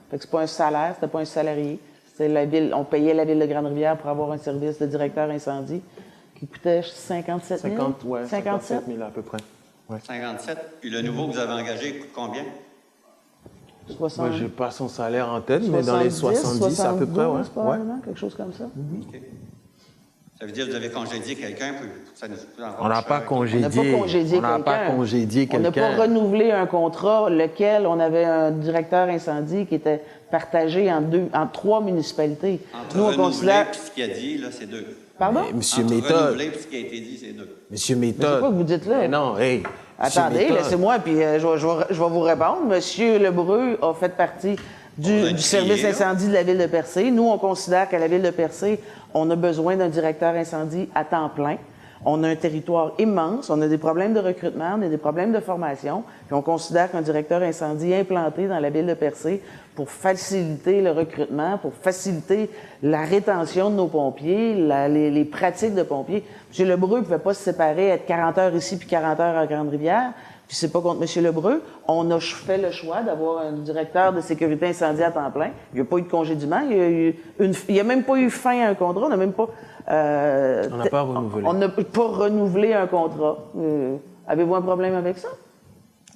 Fait que c'est pas un salaire, c'était pas un salarié. C'était la Ville, on payait la Ville de Grande-Rivière pour avoir un service de directeur incendie qui coûtait 57 000. 57 000 à peu près. Ouais. 57. Puis le nouveau que vous avez engagé coûte combien? 60. Moi, je n'ai pas son salaire en tête, mais dans les 70 à peu près. Ouais. Quelque chose comme ça. OK. Ça veut dire que vous avez congédié quelqu'un pour ça nous On n'a pas congédié. On n'a pas congédié quelqu'un. On n'a pas renouvelé un contrat, lequel on avait un directeur incendie qui était partagé en 3 municipalités. Entre nous, on considère... puis ce qu'il a dit, là, c'est 2. Pardon? Monsieur Entre Méthode. renouvelé puis ce qui a été dit, c'est 2. Monsieur Méthode. Mais c'est quoi que vous dites là? Mais non, hey. Attendez, laissez-moi, puis je vais vous répondre. Monsieur Lebreu a fait partie du service incendie de la Ville de Percé. Nous, on considère qu'à la Ville de Percé, on a besoin d'un directeur incendie à temps plein. On a un territoire immense, on a des problèmes de recrutement, on a des problèmes de formation, puis on considère qu'un directeur incendie implanté dans la Ville de Percé pour faciliter le recrutement, pour faciliter la rétention de nos pompiers, les pratiques de pompiers. M. Lebreu ne pouvait pas se séparer, être 40 heures ici puis 40 heures à Grande-Rivière. Puis c'est pas contre M. Lebreu. On a fait le choix d'avoir un directeur de sécurité incendie à temps plein. Il n'y a pas eu de congédiement. Il n'y a même pas eu fin à un contrat. On n'a même pas... on n'a pas renouvelé. On n'a pas renouvelé un contrat. Avez-vous un problème avec ça?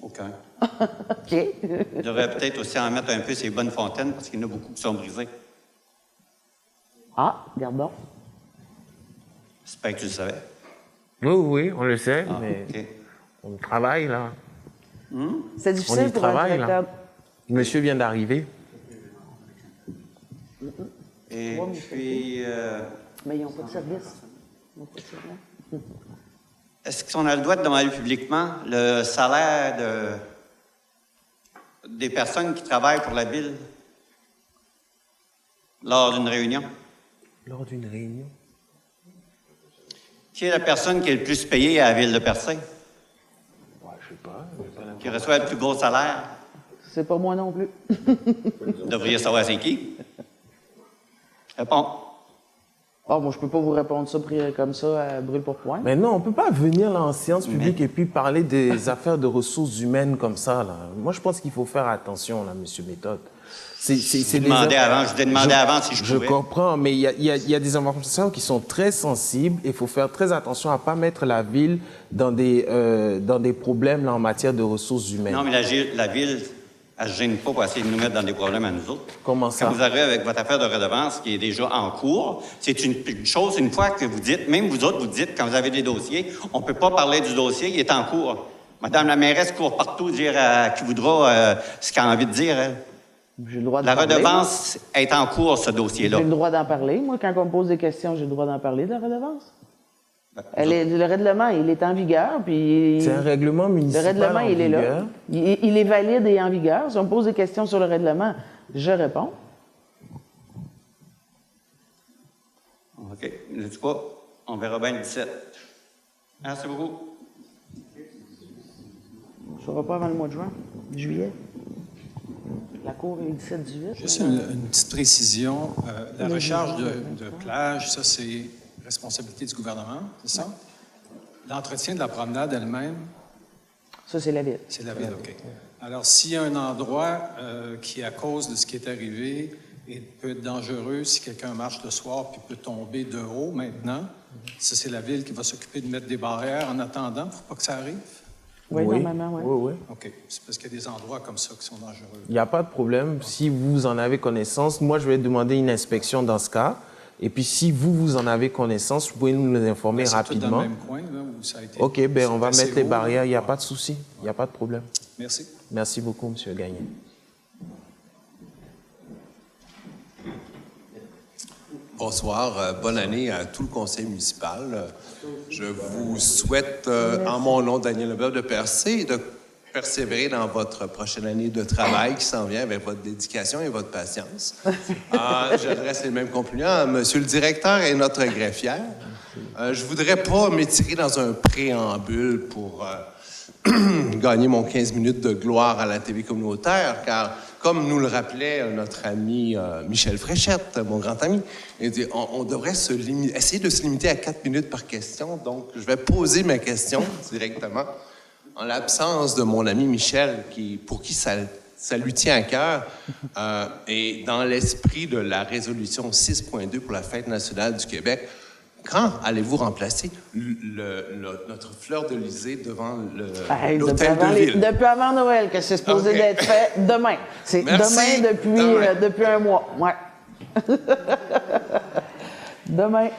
Aucun. OK. Il devrait peut-être aussi en mettre un peu ces bonnes fontaines parce qu'il y en a beaucoup qui sont brisées. Ah, regardons. J'espère que tu le savais. Oui, on le sait, mais OK. on travaille, là. C'est difficile On y pour travaille, un directeur... Monsieur vient d'arriver. Et puis, Mais ils n'ont pas de service. Ils n'ont pas de service. est-ce qu'on a le droit de demander publiquement le salaire des personnes qui travaillent pour la ville lors d'une réunion? Lors d'une réunion? Qui est la personne qui est le plus payée à la ville de Percé? Ouais, je sais pas. Qui reçoit le plus gros salaire? C'est pas moi non plus. Vous devriez savoir c'est qui. Réponds. Ah, moi, je peux pas vous répondre ça comme ça à brûle pour point. Mais non, on ne peut pas venir là en séance publique et puis parler des affaires de ressources humaines comme ça. Là. Moi, je pense qu'il faut faire attention, là, M. Méthode. Je vous ai demandé avant si je pouvais. Je comprends, mais il y a des informations qui sont très sensibles et il faut faire très attention à ne pas mettre la ville dans des problèmes là, en matière de ressources humaines. Non, mais la ville, elle ne se gêne pas pour essayer de nous mettre dans des problèmes à nous autres. Comment ça? Quand vous arrivez avec votre affaire de redevance qui est déjà en cours, c'est une chose, une fois que vous dites, même vous autres, vous dites, quand vous avez des dossiers, on ne peut pas parler du dossier, il est en cours. Madame la mairesse court partout dire à qui voudra ce qu'elle a envie de dire, elle. J'ai le droit d'en La parler. redevance est en cours, ce dossier-là. J'ai le droit d'en parler. Moi, quand on me pose des questions, j'ai le droit d'en parler de la redevance. Ben, Le règlement, il est en vigueur, puis... C'est un règlement Le municipal règlement, en il est là. vigueur. Il est valide et en vigueur. Si on me pose des questions sur le règlement, je réponds. OK. Ne dis pas, on verra bien le 17. Merci beaucoup. Je ne ferai pas avant le mois de juillet. La cour est 17-18. Juste une petite précision. La recharge de plage, ça, c'est responsabilité du gouvernement, c'est ça? L'entretien de la promenade elle-même, Ça, c'est la ville. c'est la ville, OK. Alors, s'il y a un endroit qui, à cause de ce qui est arrivé, peut être dangereux, si quelqu'un marche le soir puis peut tomber de haut maintenant, ça, c'est la ville qui va s'occuper de mettre des barrières en attendant. Il ne faut pas que ça arrive. Oui, normalement, oui. Oui. OK. C'est parce qu'il y a des endroits comme ça qui sont dangereux. Il n'y a pas de problème. Si vous en avez connaissance, moi, je vais demander une inspection dans ce cas. Et puis, si vous en avez connaissance, vous pouvez nous informer C'est tout dans rapidement. le même coin, là, où ça a été... OK, ben on va c'est mettre les assez haut, barrières. Il n'y a là. pas de souci. Il n'y a pas de problème. Merci. Merci beaucoup, M. Gagné. Bonsoir, bonne année à tout le conseil municipal. Je vous souhaite, en mon nom, Daniel Leboeuf de Percé, de persévérer dans votre prochaine année de travail qui s'en vient avec votre dédication et votre patience. J'adresse les mêmes compliments à Monsieur le directeur et notre greffière. Je voudrais pas m'étirer dans un préambule pour gagner mon 15 minutes de gloire à la TV communautaire, car comme nous le rappelait notre ami Michel Fréchette, mon grand ami, il dit, on devrait essayer de se limiter à 4 minutes par question. Donc, je vais poser ma question directement. En l'absence de mon ami Michel, pour qui ça lui tient à cœur, et dans l'esprit de la résolution 6.2 pour la Fête nationale du Québec, quand allez-vous remplacer notre fleur de lysée devant l'hôtel de ville? Depuis avant Noël, que c'est supposé d'être fait demain. C'est demain depuis un mois. Ouais. Demain.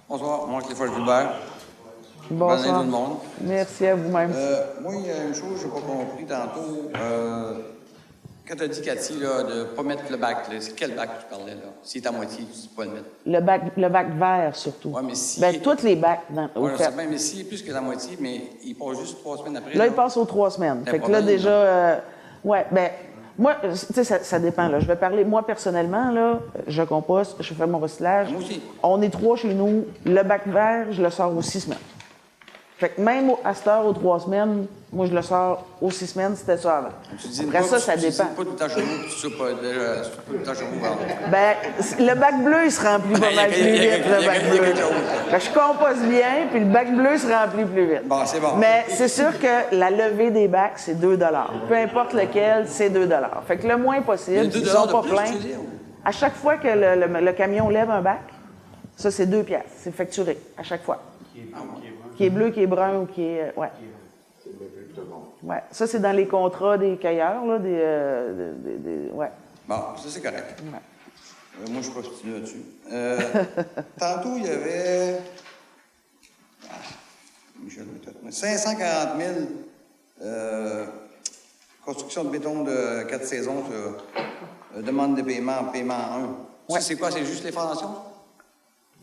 Bonsoir, moi, Clifford Gilbert. Bonsoir. Bonne année tout le monde. Merci à vous-même. Moi, il y a une chose que je n'ai pas compris tantôt. Quand tu as dit, Cathy, là, de ne pas mettre le bac, c'est quel bac tu parlais, là? S'il est à moitié, tu ne peux pas le mettre. Le bac vert, surtout. Oui, mais si... tous les bacs. Oui, je sais bien, mais s'il est plus que la moitié, mais il passe juste 3 semaines après. Là, il passe aux 3 semaines. Fait que là, déjà... moi, tu sais, ça dépend, là. Je vais parler, moi, personnellement, là, je composte, je fais mon recyclage. Moi aussi. On est 3 chez nous. Le bac vert, je le sors aux 6 semaines. Fait que même à cette heure, aux 3 semaines, moi, je le sors aux 6 semaines, c'était ça avant. Après ça dépend. Tu ne pas tout le temps chez vous, tu ne pas tout le temps chez vous. Ben, le bac bleu, il se remplit pas mal plus vite, le bac bleu. Fait que je composte bien, puis le bac bleu se remplit plus vite. Bon, c'est bon. Mais c'est sûr que la levée des bacs, c'est 2 $. Peu importe lequel, c'est 2 $. Fait que le moins possible, s'ils sont pas pleins. À chaque fois que le camion lève un bac, ça, c'est 2 piastres. C'est facturé, à chaque fois. Qui est bleu, qui est brun ou qui est... ouais. Ouais. Ça, c'est dans les contrats des cueilleurs, là, ouais. Bon, ça, c'est correct. Ouais. Moi, je suis pas obstiné là-dessus. Tantôt, il y avait... Michel, 540 000 construction de béton de 4 saisons, demande de paiement, paiement 1. C'est quoi? C'est juste les fondations?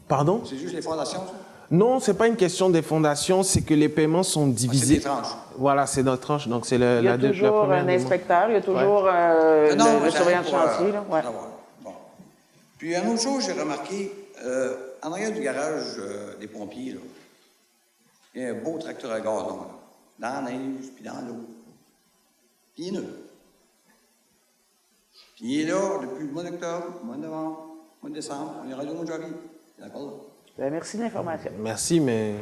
Pardon? C'est juste les fondations? Non, c'est pas une question des fondations, c'est que les paiements sont divisés. C'est des tranches. Voilà, c'est notre tranche, donc c'est Il y a toujours première un demande. inspecteur, il y a toujours le surveillant de chantier. Là. Ouais. Bon. Puis, une autre chose, j'ai remarqué, en arrière du garage des pompiers, là, il y a un beau tracteur à gazon, là, dans la neige, puis dans l'eau. Puis il est neuf. Puis il est là depuis le mois d'octobre, le mois de novembre, le mois de décembre. On est rendu au mois de janvier. Il est encore là. Ben, merci de l'information. Merci, mais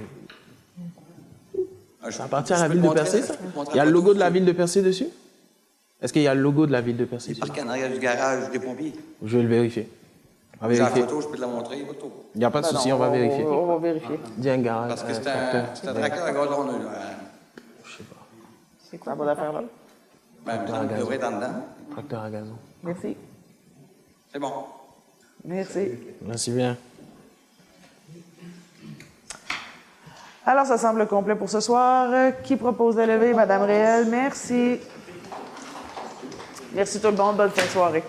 Ça appartient à la ville de Percé, ça? Il y a le logo de la ville de Percé dessus? Est-ce qu'il y a le logo de la ville de Percé dessus? Marqué en arrière du garage des pompiers. Je vais le vérifier. On va J'ai la vérifier. photo, je peux te la montrer, photo. Il n'y a pas de Ben souci, non, on va vérifier. On va vérifier. Dis un garage. Parce que c'est un tracteur à gazon, là. Je sais pas. C'est quoi votre affaire là? Ben, il devrait être en dedans. Tracteur à gazon. Merci. C'est bon. Merci. Merci bien. Alors, ça semble complet pour ce soir. Qui propose de lever? Madame Réel, merci. Merci tout le monde. Bonne fin de soirée.